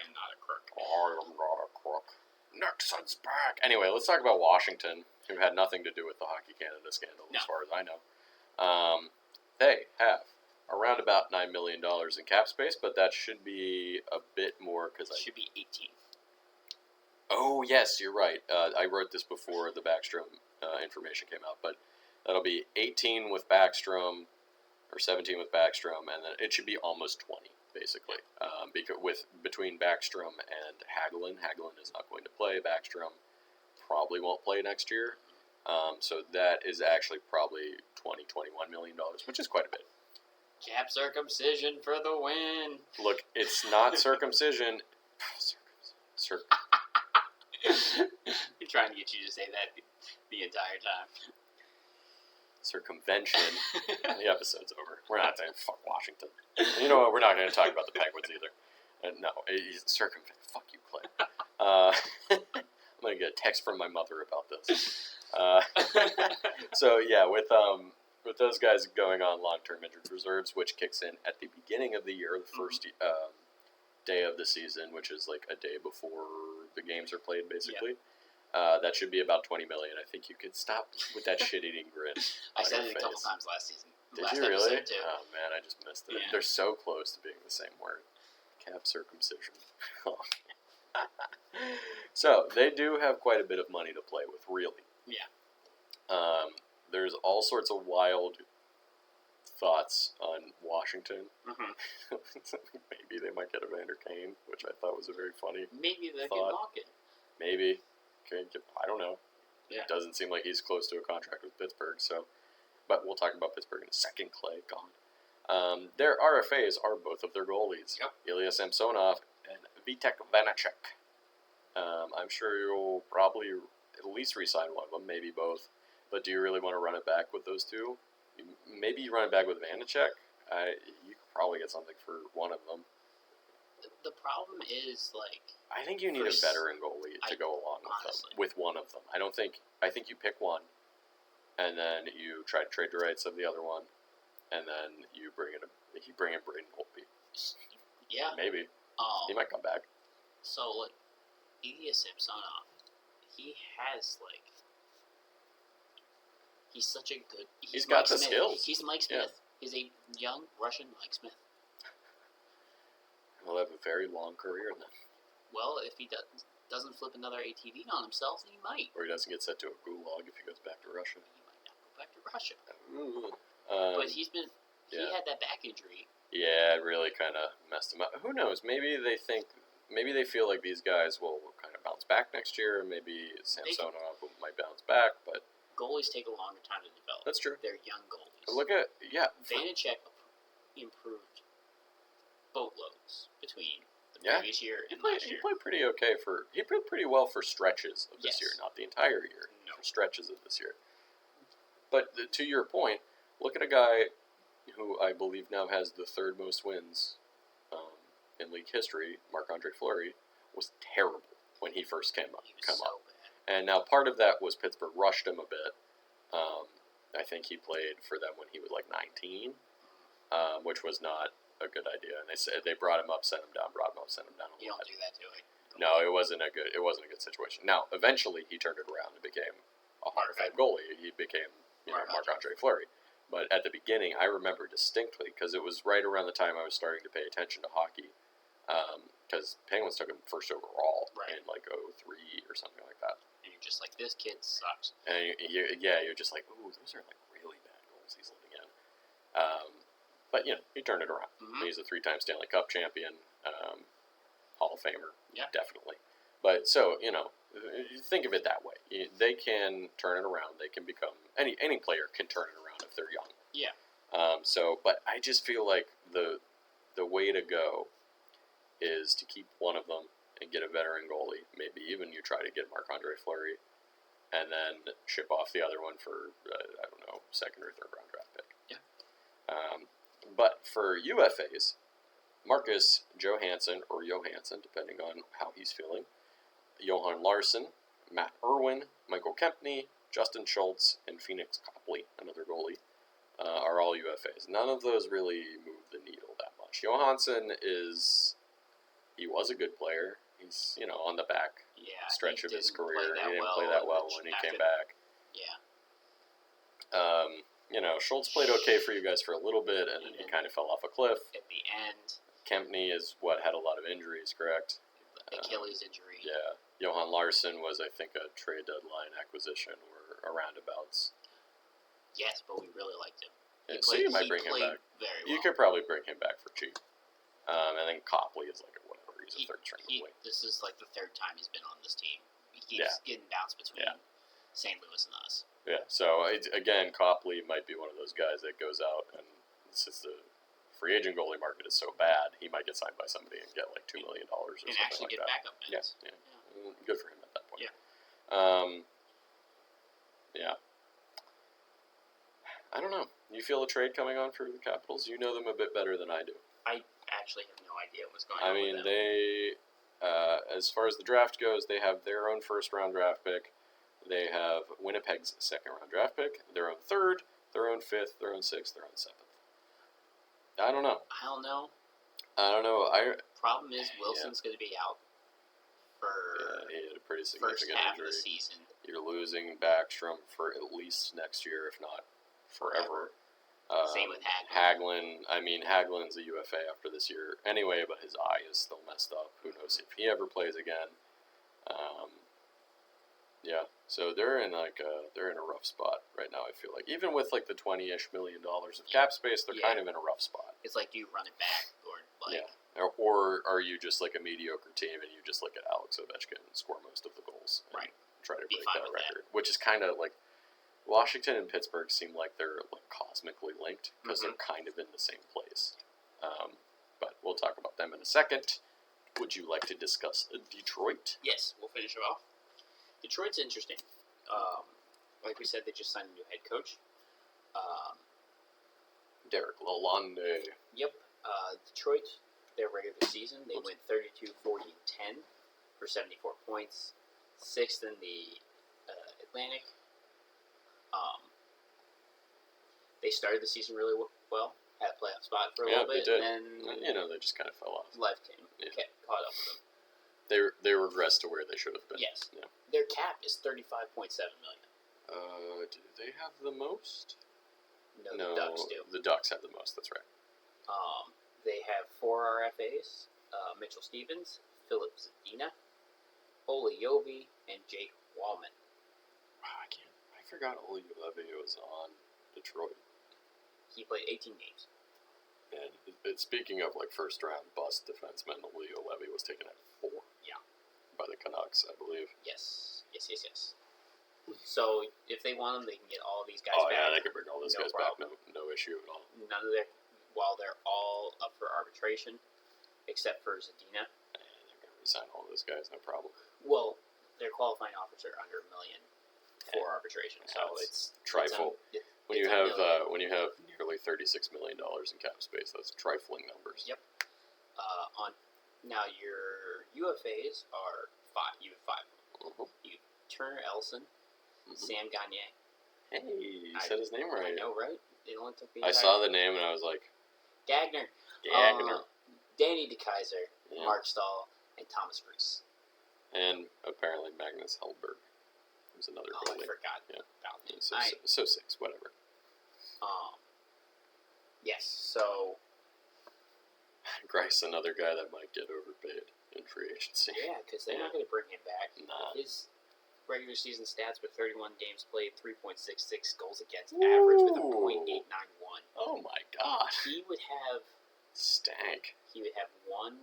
Speaker 2: am not a crook.
Speaker 1: I am not a crook. Nixon's back. Anyway, let's talk about Washington, who had nothing to do with the Hockey Canada scandal, as far as I know. They have around about $9 million in cap space, but that should be a bit more because
Speaker 2: should be 18.
Speaker 1: Oh yes, you're right. I wrote this before the Backstrom information came out, but that'll be 18 with Backstrom, or 17 with Backstrom, and then it should be almost 20 basically. Because between Backstrom and Hagelin is not going to play. Backstrom probably won't play next year. So that is actually probably $21 million, which is quite a bit.
Speaker 2: Cap circumcision for the win.
Speaker 1: Look, it's not circumcision.
Speaker 2: He's trying to get you to say that the entire time.
Speaker 1: Circumvention. The episode's over. We're not saying fuck Washington. You know what? We're not going to talk about the Penguins either. No, circumvention. Fuck you, Clay. I'm going to get a text from my mother about this. So yeah, with those guys going on long-term injured reserves, which kicks in at the beginning of the year, the first day of the season, which is like a day before the games are played, basically. Yeah. That should be about $20 million. I think you could stop with that shit-eating grin.
Speaker 2: I said it a couple times last season.
Speaker 1: Did you really? Too. Oh man, I just missed it. Yeah. They're so close to being the same word. Cap circumcision. So they do have quite a bit of money to play with, really.
Speaker 2: Yeah.
Speaker 1: There's all sorts of wild thoughts on Washington.
Speaker 2: Mm-hmm.
Speaker 1: Maybe they might get Evander Kane, which I thought was a very funny
Speaker 2: Maybe they can lock it.
Speaker 1: Maybe. I don't know.
Speaker 2: Yeah.
Speaker 1: It doesn't seem like he's close to a contract with Pittsburgh, so... But we'll talk about Pittsburgh in a second, Clay. Gone. Their RFAs are both of their goalies.
Speaker 2: Yep.
Speaker 1: Ilya Samsonov and Vitek Vanacek. I'm sure you'll probably at least re-sign one of them, maybe both. But do you really want to run it back with those two? Maybe you run it back with Vanacek. You could probably get something for one of them.
Speaker 2: The problem is, like...
Speaker 1: I think you need a veteran goalie to go along with one of them. I think you pick one, and then you try to trade the rights of the other one, and then you bring in Braden Holtby.
Speaker 2: Yeah.
Speaker 1: Maybe. He might come back.
Speaker 2: So, like, Ilya Samsonov, he has, like... He's such a good...
Speaker 1: He's got the skills.
Speaker 2: He's Mike Smith. Yeah. He's a young Russian Mike Smith.
Speaker 1: He'll have a very long career then.
Speaker 2: Well, if he doesn't flip another ATV on himself, then he might.
Speaker 1: Or he doesn't get sent to a gulag if he goes back to Russia.
Speaker 2: He might not go back to Russia.
Speaker 1: But
Speaker 2: he had that back injury.
Speaker 1: Yeah, it really kind of messed him up. Who knows? Maybe they feel like these guys will kind of bounce back next year. Maybe Samsonov might bounce back, but...
Speaker 2: Goalies take a longer time to develop.
Speaker 1: That's true.
Speaker 2: They're young goalies.
Speaker 1: Vanacek
Speaker 2: improved boatloads between the previous year and last year.
Speaker 1: He played pretty okay he played pretty well for stretches of this year, not the entire year. No. For stretches of this year. But to your point, look at a guy who I believe now has the third most wins in league history. Marc-Andre Fleury was terrible when he first came up.
Speaker 2: Bad.
Speaker 1: And now part of that was Pittsburgh rushed him a bit. I think he played for them when he was like 19, which was not a good idea. And they brought him up, sent him down, brought him up, sent him down.
Speaker 2: You don't do that to it.
Speaker 1: No, it wasn't a good situation. Now, eventually, he turned it around and became a Hall of Fame goalie. He became Marc-Andre Fleury. But at the beginning, I remember distinctly because it was right around the time I was starting to pay attention to hockey. Because Penguins took him first overall in like 03 or something like that.
Speaker 2: And you're just like, this kid sucks.
Speaker 1: And you're just like, ooh, those are like really bad goals he's living in. But he turned it around. Mm-hmm. He's a 3-time Stanley Cup champion, Hall of Famer, definitely. But so you think of it that way. They can turn it around. They can become any player can turn it around if they're young.
Speaker 2: Yeah.
Speaker 1: But I just feel like the way to go is to keep one of them and get a veteran goalie. Maybe even you try to get Marc-Andre Fleury, and then ship off the other one for I don't know, second or third round draft pick.
Speaker 2: Yeah.
Speaker 1: But for UFAs, Marcus Johansson or Johansson, depending on how he's feeling, Johan Larsson, Matt Irwin, Michael Kempney, Justin Schultz, and Phoenix Copley, another goalie, are all UFAs. None of those really move the needle that much. Johansson he was a good player. He's, on the back stretch of his career. He didn't play that well when he came back.
Speaker 2: Yeah.
Speaker 1: Schultz played okay for you guys for a little bit, and then he kind of fell off a cliff.
Speaker 2: At the end.
Speaker 1: Kempney had a lot of injuries, correct?
Speaker 2: Achilles injury.
Speaker 1: Yeah. Johan Larsson was, I think, a trade deadline acquisition or a roundabouts.
Speaker 2: Yes, but we really liked him.
Speaker 1: So you might bring him back.
Speaker 2: Very well.
Speaker 1: You could probably bring him back for cheap. And then Copley is like whatever. He's a third string goalie.
Speaker 2: This is like the third time he's been on this team. He keeps getting bounced between St. Louis and us.
Speaker 1: Yeah, so again, Copley might be one of those guys that goes out, and since the free agent goalie market is so bad, he might get signed by somebody and get like $2 million or something like that. And
Speaker 2: actually get backup minutes.
Speaker 1: Yeah. Good for him at that point.
Speaker 2: Yeah.
Speaker 1: Yeah. I don't know. You feel a trade coming on for the Capitals? You know them a bit better than I do.
Speaker 2: I actually have no idea what's going on with them.
Speaker 1: They, as far as the draft goes, they have their own first-round draft pick. They have Winnipeg's second-round draft pick, their own third, their own fifth, their own sixth, their own seventh. I don't know.
Speaker 2: Problem is, Wilson's going to be out for
Speaker 1: he had a pretty significant
Speaker 2: first half
Speaker 1: injury.
Speaker 2: of the season.
Speaker 1: You're losing Backstrom for at least next year, if not forever.
Speaker 2: Same with
Speaker 1: Hagelin. Hagelin's a UFA after this year anyway, but his eye is still messed up. Who knows if he ever plays again? So they're in a rough spot right now. I feel like even with like the $20-ish million of cap space, they're kind of in a rough spot.
Speaker 2: It's like, do you run it back
Speaker 1: or are you just like a mediocre team and you just look at Alex Ovechkin and score most of the goals,
Speaker 2: right?
Speaker 1: Try to break that record, which is kind of like Washington and Pittsburgh seem like they're like cosmically linked because they're kind of in the same place. But we'll talk about them in a second. Would you like to discuss Detroit?
Speaker 2: Yes, we'll finish it off. Detroit's interesting. Like we said, they just signed a new head coach.
Speaker 1: Derek Lalonde.
Speaker 2: Yep. Detroit, their regular season, they went 32-40-10 for 74 points. Sixth in the Atlantic. They started the season really well. Had a playoff spot for a little bit.
Speaker 1: They did.
Speaker 2: And then
Speaker 1: they just kind of fell off.
Speaker 2: Life came. Caught up with them.
Speaker 1: They regressed to where they should have been.
Speaker 2: Yes.
Speaker 1: Yeah.
Speaker 2: Their cap is $35.7 million.
Speaker 1: Do they have the most?
Speaker 2: No, the Ducks do.
Speaker 1: The Ducks have the most. That's right.
Speaker 2: They have 4 RFAs: Mitchell Stevens, Philip Zadina, Ole Yovi, and Jake Wallman.
Speaker 1: Wow, I forgot Ole Yovi was on Detroit.
Speaker 2: He played 18 games.
Speaker 1: And speaking of like first round bust defensemen, Leo Levy was taken at 4.
Speaker 2: Yeah.
Speaker 1: By the Canucks, I believe.
Speaker 2: Yes. So if they want them, they can get all of these guys back.
Speaker 1: Yeah, they can bring all those guys back. No issue at all.
Speaker 2: While they're all up for arbitration, except for Zadina.
Speaker 1: And they're going to resign all those guys, no problem.
Speaker 2: Well, their qualifying offers are under $1 million for arbitration, so it's
Speaker 1: trifle. When you have nearly $36 million in cap space, that's trifling numbers.
Speaker 2: Yep. Now your UFAs are 5. You have 5.
Speaker 1: Mm-hmm.
Speaker 2: You have Turner Elson, Sam Gagner.
Speaker 1: Hey, you said his name right.
Speaker 2: I know, right? It only took me.
Speaker 1: I saw the name and I was like,
Speaker 2: Gagner. Danny DeKaiser, Mark Stahl, and Thomas Reese.
Speaker 1: And apparently Magnus Hellberg. There's another goalie.
Speaker 2: I forgot about him.
Speaker 1: So 6, whatever.
Speaker 2: Yes, so...
Speaker 1: Grice, another guy that might get overpaid in free agency.
Speaker 2: Yeah, because they're not going to bring him back.
Speaker 1: Nah.
Speaker 2: His regular season stats with 31 games played, 3.66 goals against average with a .891.
Speaker 1: Oh my god.
Speaker 2: He would have...
Speaker 1: Stank.
Speaker 2: He would have 1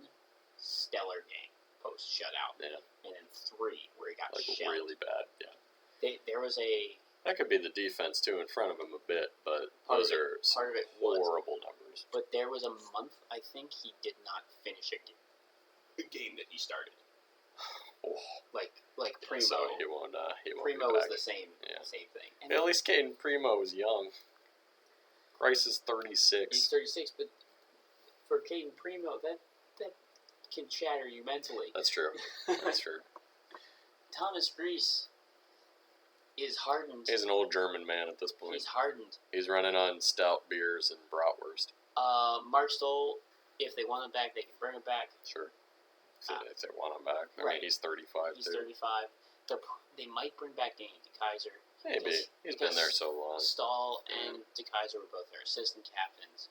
Speaker 2: stellar game post shutout.
Speaker 1: Yeah.
Speaker 2: And then 3 where he got
Speaker 1: Like
Speaker 2: shelled.
Speaker 1: really bad. Yeah.
Speaker 2: There was a...
Speaker 1: That could be the defense, too, in front of him a bit, but
Speaker 2: Part
Speaker 1: those
Speaker 2: of it-
Speaker 1: are some
Speaker 2: part of it was.
Speaker 1: horrible numbers.
Speaker 2: But there was a month, I think, he did not finish a game that he started.
Speaker 1: Oh.
Speaker 2: Like Primo.
Speaker 1: So he won't
Speaker 2: Primo
Speaker 1: be
Speaker 2: was
Speaker 1: back.
Speaker 2: the same thing. And
Speaker 1: At least Caden Primo was young. Grice is 36.
Speaker 2: he's 36, but for Caden Primo, that can shatter you mentally.
Speaker 1: That's true. That's true.
Speaker 2: Thomas Grice is hardened.
Speaker 1: He's an old German man at this point.
Speaker 2: He's hardened.
Speaker 1: He's running on stout beers and bratwurst.
Speaker 2: Mark Stoll, if they want him back, they can bring him back.
Speaker 1: Sure. If they want him back. I
Speaker 2: right.
Speaker 1: mean, he's 35,
Speaker 2: He's
Speaker 1: too.
Speaker 2: 35. They might bring back Danny DeKaiser.
Speaker 1: Maybe. He's been there so long.
Speaker 2: Stahl and DeKaiser were both their assistant captains.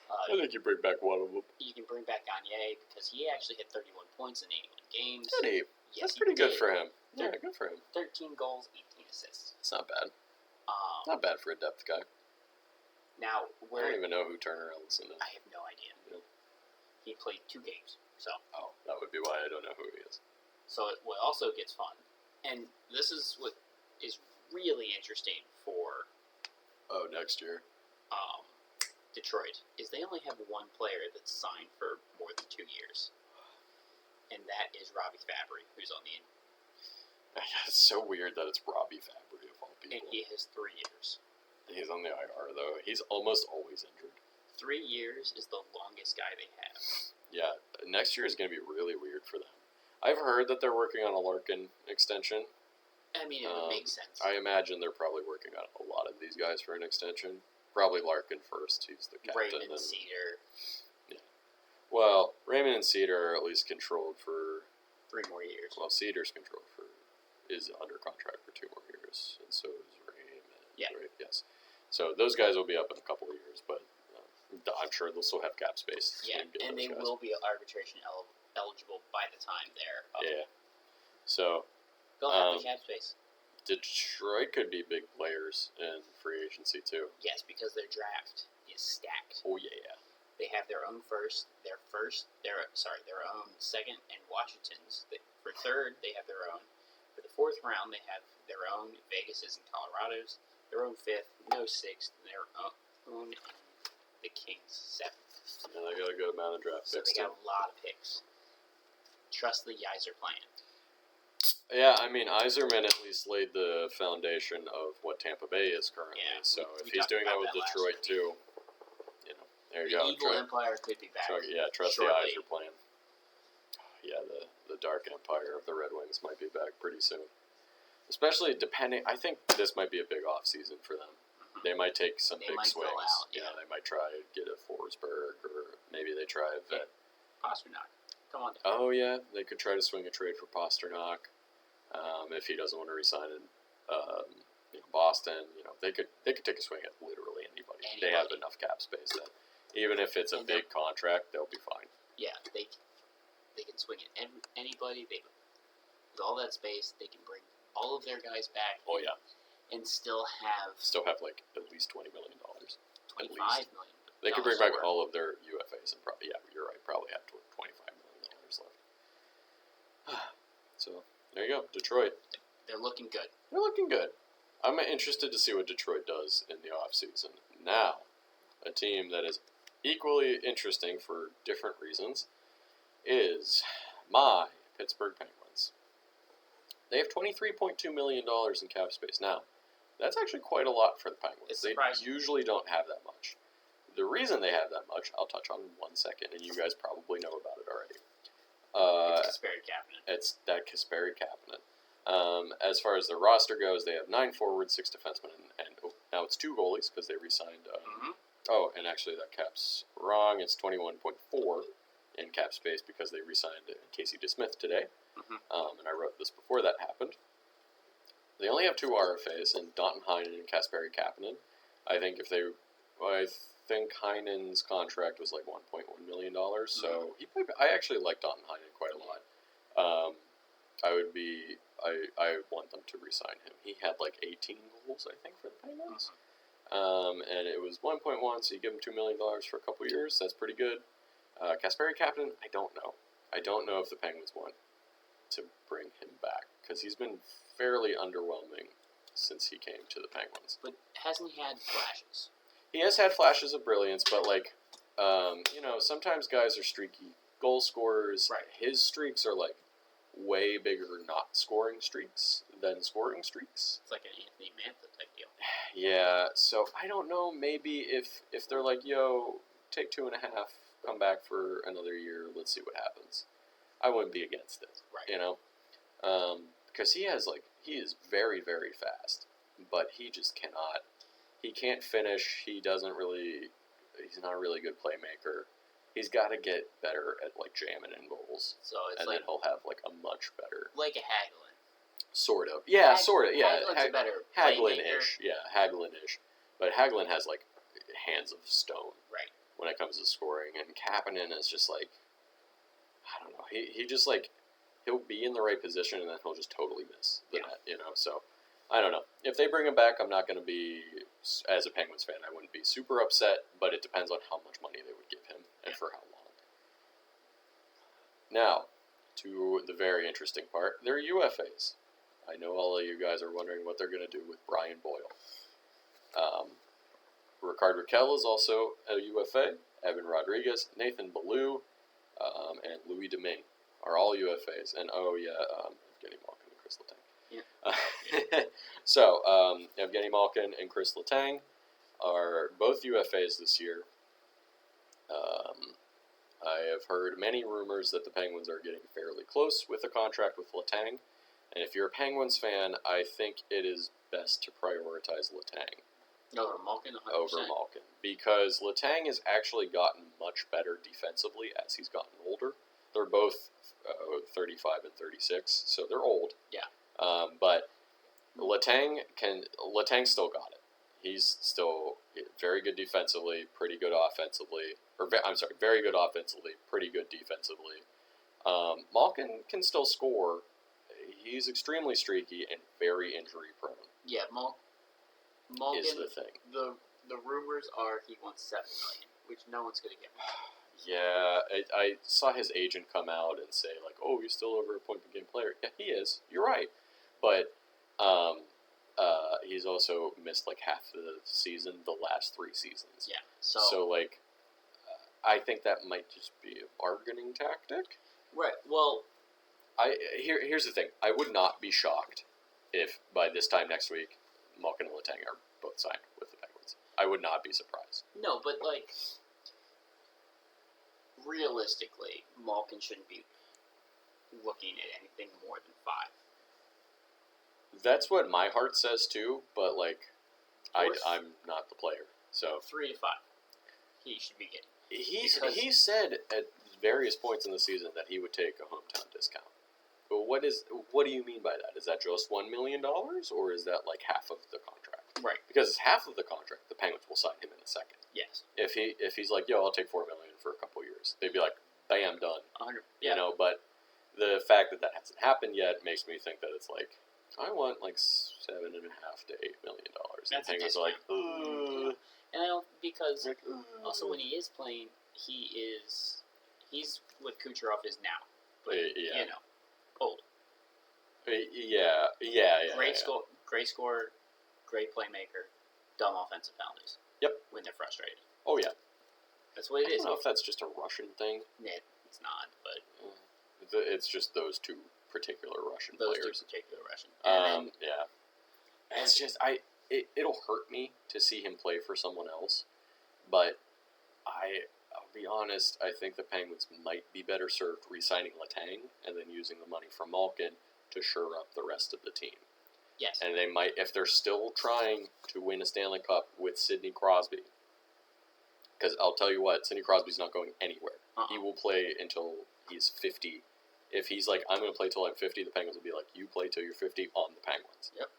Speaker 1: I think you bring back one of them.
Speaker 2: You can bring back Gagne because he actually hit 31 points in 81 games.
Speaker 1: Did he?
Speaker 2: Yes,
Speaker 1: That's pretty good for him.
Speaker 2: Yeah.
Speaker 1: Yeah, good for him.
Speaker 2: 13 goals, 18 assists.
Speaker 1: It's not bad. Not bad for a depth guy.
Speaker 2: Now,
Speaker 1: I don't even know who Turner Ellison is.
Speaker 2: I have no idea.
Speaker 1: Yeah.
Speaker 2: He played 2 games, so.
Speaker 1: Oh, that would be why I don't know who he is.
Speaker 2: So what also gets fun, and this is what is really interesting for
Speaker 1: Next year.
Speaker 2: Detroit, is they only have one player that's signed for more than 2 years, and that is Robbie Fabry, who's on the.
Speaker 1: It's so weird that it's Robbie Fabry of all people.
Speaker 2: And he has 3 years.
Speaker 1: He's on the IR though. He's almost always injured.
Speaker 2: 3 years is the longest guy they have.
Speaker 1: Yeah, next year is going to be really weird for them. I've heard that they're working on a Larkin extension.
Speaker 2: I mean, it would make sense.
Speaker 1: I imagine they're probably working on a lot of these guys for an extension. Probably Larkin first. He's the captain.
Speaker 2: Raymond Cedar.
Speaker 1: Yeah. Well, Raymond and Cedar are at least controlled for
Speaker 2: 3 more years.
Speaker 1: Well, Cedar's controlled is under contract for 2 more years, and so is Raymond.
Speaker 2: Yeah.
Speaker 1: Right? Yes. So those guys will be up in a couple of years, but I'm sure they'll still have cap space.
Speaker 2: Yeah, and they will be arbitration eligible by the time they're up.
Speaker 1: Yeah. So
Speaker 2: They'll have the cap space.
Speaker 1: Detroit could be big players in free agency too.
Speaker 2: Yes, because their draft is stacked.
Speaker 1: Oh yeah.
Speaker 2: They have their own their own second, and Washington's. For third, they have their own. For the 4th round, they have their own Vegas's and Colorado's, their own 5th, no 6th, their own, and the Kings 7th.
Speaker 1: Yeah, they got a good amount of draft
Speaker 2: So
Speaker 1: picks
Speaker 2: they got a lot of picks. Trust the Yeiser plan.
Speaker 1: Yeah, I mean, Yzerman at least laid the foundation of what Tampa Bay is currently.
Speaker 2: Yeah,
Speaker 1: so
Speaker 2: we
Speaker 1: if he's doing that
Speaker 2: talked
Speaker 1: with
Speaker 2: about that
Speaker 1: Detroit
Speaker 2: last
Speaker 1: too, there you
Speaker 2: The
Speaker 1: go.
Speaker 2: evil empire could be back.
Speaker 1: Trust
Speaker 2: shortly.
Speaker 1: the Yzer plan. Yeah, the dark empire of the Red Wings might be back pretty soon. Especially depending, I think this might be a big off season for them.
Speaker 2: Mm-hmm.
Speaker 1: They might take some
Speaker 2: They
Speaker 1: big
Speaker 2: might go
Speaker 1: swings.
Speaker 2: out, yeah.
Speaker 1: They might try to get a Forsberg, or maybe they try a vet.
Speaker 2: Pasternak. Come on.
Speaker 1: Oh yeah, they could try to swing a trade for Pasternak if he doesn't want to resign in Boston. They could take a swing at literally anybody. They have enough cap space that even if it's a big contract, they'll be fine.
Speaker 2: Yeah, they can swing at anybody. With all that space, they can bring all of their guys back.
Speaker 1: Oh yeah,
Speaker 2: and still have
Speaker 1: like at least $20 million.
Speaker 2: $25 million.
Speaker 1: They could bring back all of their UFAs and probably you're right, probably have $25 million left. So there you go, Detroit.
Speaker 2: They're looking good.
Speaker 1: They're looking good. I'm interested to see what Detroit does in the offseason. Now, a team that is equally interesting for different reasons is my Pittsburgh Penguins. They have $23.2 million in cap space. Now, that's actually quite a lot for the Penguins. They usually don't have that much. The reason they have that much, I'll touch on in 1 second, and you guys probably know about it already.
Speaker 2: It's Kasperi Kapanen.
Speaker 1: It's that Kasperi Kapanen. As far as the roster goes, they have 9 forwards, 6 defensemen, and now it's 2 goalies because they re-signed. Oh, and actually that cap's wrong. It's 21.4 in cap space because they re-signed Casey DeSmith today. And I wrote this before that happened. They only have 2 RFAs, and Danton Heinen and Kasperi Kapanen. I think Heinen's contract was like $1.1 million, so I actually like Danton Heinen quite a lot. I want them to re-sign him. He had like 18 goals, I think, for the Penguins. And it was 1.1, so you give him $2 million for a couple years. That's pretty good. Kasperi Kapanen, I don't know. I don't know if the Penguins want to bring him back because he's been fairly underwhelming since he came to the Penguins.
Speaker 2: But hasn't he had flashes?
Speaker 1: He has had flashes of brilliance, but like, sometimes guys are streaky goal scorers.
Speaker 2: Right.
Speaker 1: His streaks are like way bigger not scoring streaks than scoring streaks.
Speaker 2: It's like an Anthony Mantha type deal.
Speaker 1: Yeah, so I don't know. Maybe if they're like, yo, take 2.5, come back for another year, let's see what happens. I wouldn't be against it.
Speaker 2: Right.
Speaker 1: Because he is very, very fast, but he just cannot. He can't finish. He's not a really good playmaker. He's got to get better at like jamming in goals.
Speaker 2: So it's
Speaker 1: and
Speaker 2: like,
Speaker 1: then he'll have like a much better.
Speaker 2: like a Hagelin.
Speaker 1: Sort of. Yeah, sort of. Yeah.
Speaker 2: Hagelin's a better
Speaker 1: Hagelin-ish. Yeah, Hagelin-ish. But Hagelin has like hands of stone.
Speaker 2: Right.
Speaker 1: When it comes to scoring, and Kapanen is just like, I don't know. He just like, he'll be in the right position and then he'll just totally miss the net, So, I don't know. If they bring him back, I'm not going to be, as a Penguins fan, I wouldn't be super upset, but it depends on how much money they would give him and for how long. Now, to the very interesting part, they're UFAs. I know all of you guys are wondering what they're going to do with Brian Boyle. Ricard Raquel is also a UFA. Evan Rodriguez, Nathan Ballou, and Louis Domingue are all UFAs. And Evgeny Malkin and Chris Letang.
Speaker 2: Yeah.
Speaker 1: So, Evgeny Malkin and Chris Letang are both UFAs this year. I have heard many rumors that the Penguins are getting fairly close with a contract with Letang. And if you're a Penguins fan, I think it is best to prioritize Letang.
Speaker 2: Over Malkin, 100%.
Speaker 1: Over Malkin. Because Letang has actually gotten much better defensively as he's gotten older. They're both 35 and 36, so they're old.
Speaker 2: Yeah.
Speaker 1: But Letang still got it. He's still very good defensively, pretty good offensively. Very good offensively, pretty good defensively. Malkin can still score. He's extremely streaky and very injury prone.
Speaker 2: Yeah, Malkin
Speaker 1: is the thing.
Speaker 2: The rumors are he wants $7 million, which no one's going to give him.
Speaker 1: Yeah, I saw his agent come out and say like, "Oh, he's still over a point per game player." Yeah, he is. You're right, but he's also missed like half the season, the last 3 seasons.
Speaker 2: Yeah.
Speaker 1: So like, I think that might just be a bargaining tactic.
Speaker 2: Right. Well,
Speaker 1: here's the thing. I would not be shocked if by this time next week, Malkin and Letang are both signed with the Penguins. I would not be surprised.
Speaker 2: No, but like, realistically, Malkin shouldn't be looking at anything more than 5.
Speaker 1: That's what my heart says too, but like, I'm not the player, so
Speaker 2: 3 to 5, he should be getting.
Speaker 1: He said at various points in the season that he would take a hometown discount. But what do you mean by that? Is that just $1 million, or is that like half of the contract?
Speaker 2: Right.
Speaker 1: Because it's half of the contract. The Penguins will sign him in a second.
Speaker 2: Yes.
Speaker 1: If he's like, yo, I'll take $4 million for a couple years, they'd be like, bam, done.
Speaker 2: 100. Yeah.
Speaker 1: But the fact that hasn't happened yet makes me think that it's like, I want like $7.5 to $8 million.
Speaker 2: That's
Speaker 1: and the Penguins are like, ugh.
Speaker 2: And I don't, because
Speaker 1: Like,
Speaker 2: also when he is playing, he's what Kucherov is now. But
Speaker 1: yeah.
Speaker 2: old.
Speaker 1: Yeah.
Speaker 2: Great scorer, great playmaker, dumb offensive penalties.
Speaker 1: Yep.
Speaker 2: When they're frustrated.
Speaker 1: Oh yeah.
Speaker 2: That's what it is.
Speaker 1: I don't know if that's just a Russian thing.
Speaker 2: It's not, but
Speaker 1: It's just those 2 particular Russian
Speaker 2: those
Speaker 1: players.
Speaker 2: 2 particular Russian.
Speaker 1: Yeah. It's just it'll hurt me to see him play for someone else, but I'll be honest. I think the Penguins might be better served re-signing Letang and then using the money from Malkin to shore up the rest of the team.
Speaker 2: Yes.
Speaker 1: And they might, if they're still trying to win a Stanley Cup with Sidney Crosby, because I'll tell you what, Sidney Crosby's not going anywhere. He will play until he's 50. If he's like, I'm going to play till I'm 50, the Penguins will be like, you play till you're 50 on the Penguins.
Speaker 2: Yep.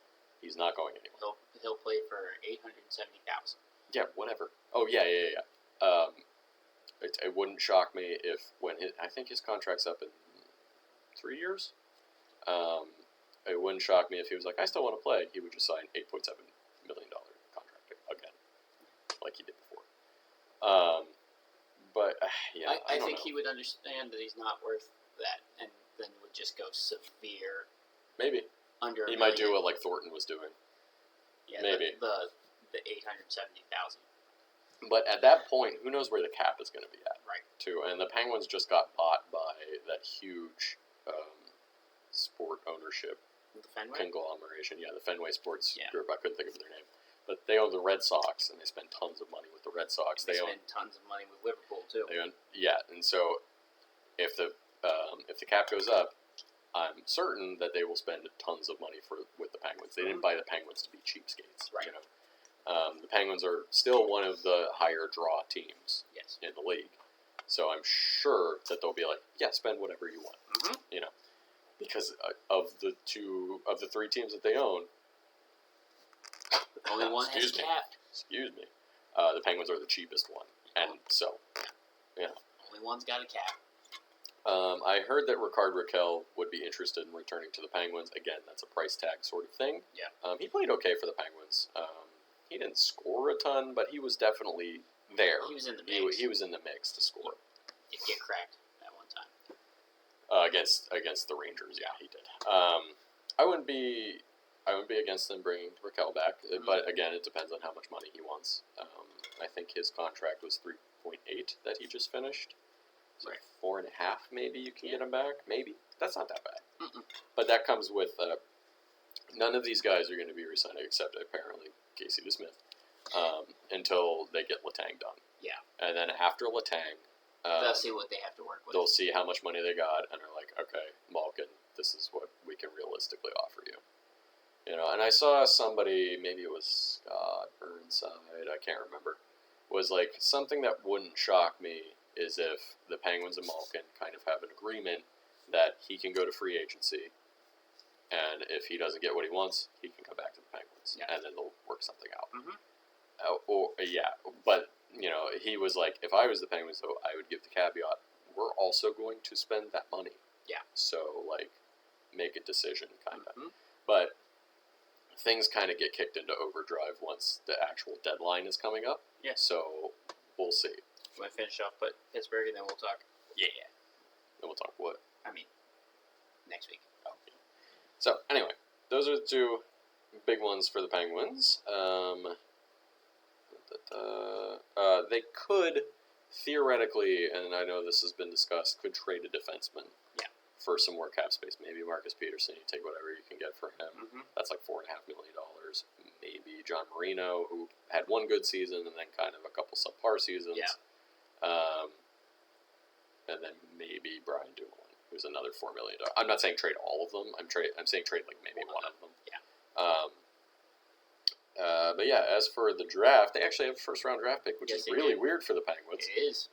Speaker 1: He's not going anywhere.
Speaker 2: He'll play for $870,000.
Speaker 1: Yeah, whatever. Oh yeah. It wouldn't shock me if I think his contract's up in 3 years. It wouldn't shock me if he was like, I still want to play. He would just sign $8.7 million contract again, like he did before.
Speaker 2: I think he would understand that he's not worth that, and then would just go severe.
Speaker 1: Maybe
Speaker 2: Under.
Speaker 1: He might do what like Thornton was doing.
Speaker 2: Yeah,
Speaker 1: maybe
Speaker 2: the 870,000.
Speaker 1: But at that point, who knows where the cap is going to be at?
Speaker 2: Right.
Speaker 1: Too, and the Penguins just got bought by that huge sport ownership
Speaker 2: The Fenway?
Speaker 1: conglomeration. Yeah, the Fenway Sports
Speaker 2: Yeah.
Speaker 1: Group. I couldn't think of their name. But they own the Red Sox, and they spend tons of money with the Red Sox.
Speaker 2: They spend tons of money with Liverpool, too.
Speaker 1: And so if the cap goes up, I'm certain that they will spend tons of money with the Penguins. They didn't buy the Penguins to be cheapskates.
Speaker 2: Right.
Speaker 1: You know? The Penguins are still one of the higher draw teams in the league. So I'm sure that they'll be like, yeah, spend whatever you want.
Speaker 2: Mm-hmm.
Speaker 1: You know, because of the three teams that they own,
Speaker 2: only one has cap.
Speaker 1: Excuse me. The Penguins are the cheapest one, and so, you know,
Speaker 2: only one's got a cap.
Speaker 1: I heard that Rickard Rakell would be interested in returning to the Penguins. Again, that's a price tag sort of thing.
Speaker 2: Yeah.
Speaker 1: He played okay for the Penguins. He didn't score a ton, but he was definitely there.
Speaker 2: He was in the mix.
Speaker 1: He was in the mix to score.
Speaker 2: He did get cracked that one time.
Speaker 1: Against the Rangers, yeah, he did. I wouldn't be against them bringing Rakell back, but again, it depends on how much money he wants. I think his contract was 3.8 that he just finished. So
Speaker 2: right.
Speaker 1: 4.5, maybe you can get him back. Maybe that's not that bad.
Speaker 2: Mm-mm.
Speaker 1: But that comes with none of these guys are going to be re-signed except apparently Casey DeSmith until they get Letang done.
Speaker 2: Yeah.
Speaker 1: And then after Letang,
Speaker 2: they'll see what they have to work with.
Speaker 1: They'll see how much money they got, and are like, okay, Malkin, this is what we can realistically offer you. You know, and I saw somebody, maybe it was Scott Burnside, I can't remember, was like, something that wouldn't shock me is if the Penguins and Malkin kind of have an agreement that he can go to free agency, and if he doesn't get what he wants, he can come back to the Penguins, and then they'll work something out.
Speaker 2: Mm-hmm.
Speaker 1: But, you know, he was like, if I was the Penguins, though, I would give the caveat, we're also going to spend that money.
Speaker 2: Yeah.
Speaker 1: So, like, make a decision, kind of.
Speaker 2: Mm-hmm.
Speaker 1: But things kind of get kicked into overdrive once the actual deadline is coming up.
Speaker 2: Yeah.
Speaker 1: So, we'll see.
Speaker 2: I'm going to finish off but Pittsburgh, and then we'll talk.
Speaker 1: Yeah. Then we'll talk what?
Speaker 2: I mean, next week.
Speaker 1: Okay. So, anyway, those are the two big ones for the Penguins. They could, theoretically, and I know this has been discussed, could trade a defenseman for some more cap space. Maybe Marcus Peterson, you take whatever you can get for him.
Speaker 2: Mm-hmm. That's
Speaker 1: like $4.5 million. Maybe John Marino, who had one good season and then kind of a couple subpar seasons.
Speaker 2: Yeah.
Speaker 1: And then maybe Brian Dumoulin, who's another $4 million. I'm not saying trade all of them. I'm saying trade like maybe one of them.
Speaker 2: Yeah.
Speaker 1: But yeah, as for the draft, they actually have a first-round draft pick, which is really weird for the Penguins.
Speaker 2: It is.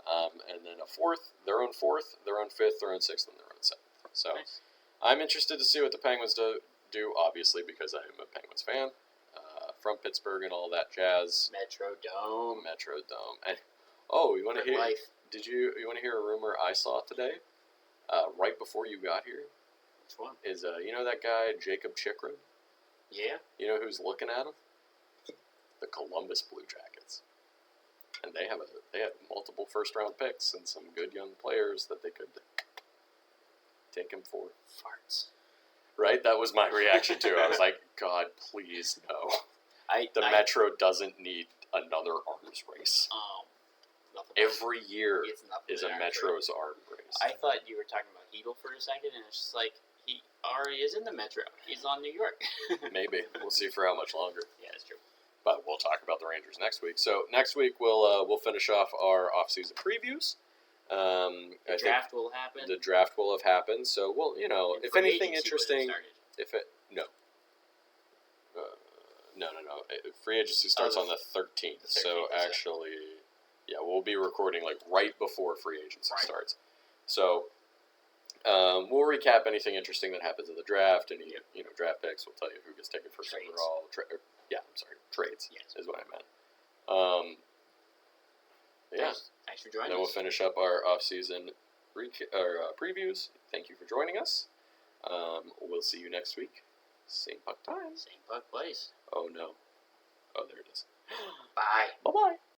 Speaker 1: And then a fourth, their own fifth, their own sixth, and their own seventh. So
Speaker 2: nice. I'm
Speaker 1: interested to see what the Penguins do, obviously, because I am a Penguins fan. From Pittsburgh and all that jazz.
Speaker 2: Metrodome.
Speaker 1: And you want to hear?
Speaker 2: Life.
Speaker 1: You want to hear a rumor I saw today? Right before you got here.
Speaker 2: Which one?
Speaker 1: Is you know that guy Jacob Chikrin?
Speaker 2: Yeah.
Speaker 1: You know who's looking at him? The Columbus Blue Jackets. And they have multiple first round picks and some good young players that they could take him for.
Speaker 2: Farts.
Speaker 1: Right? That was my reaction too. I was like, God, please no. Metro doesn't need another arms race. Every year is a Metro's arms race.
Speaker 2: I thought you were talking about Heedle for a second, and it's just like, he already is in the Metro. He's on New York.
Speaker 1: Maybe. We'll see for how much longer.
Speaker 2: Yeah, that's true.
Speaker 1: But we'll talk about the Rangers next week. So next week we'll finish off our off-season previews.
Speaker 2: The draft will happen.
Speaker 1: The draft will have happened. So if anything interesting, no. Free agency starts on the 13th. So actually, we'll be recording like right before free agency starts. So we'll recap anything interesting that happens in the draft. Any draft picks. We'll tell you who gets taken first overall. Trades. Yes. Is what I meant.
Speaker 2: Thanks for joining us.
Speaker 1: Then we'll finish up our off-season previews. Thank you for joining us. We'll see you next week. Same puck time.
Speaker 2: Same puck place.
Speaker 1: Oh, no. Oh, there it is.
Speaker 2: Bye.
Speaker 1: Bye-bye.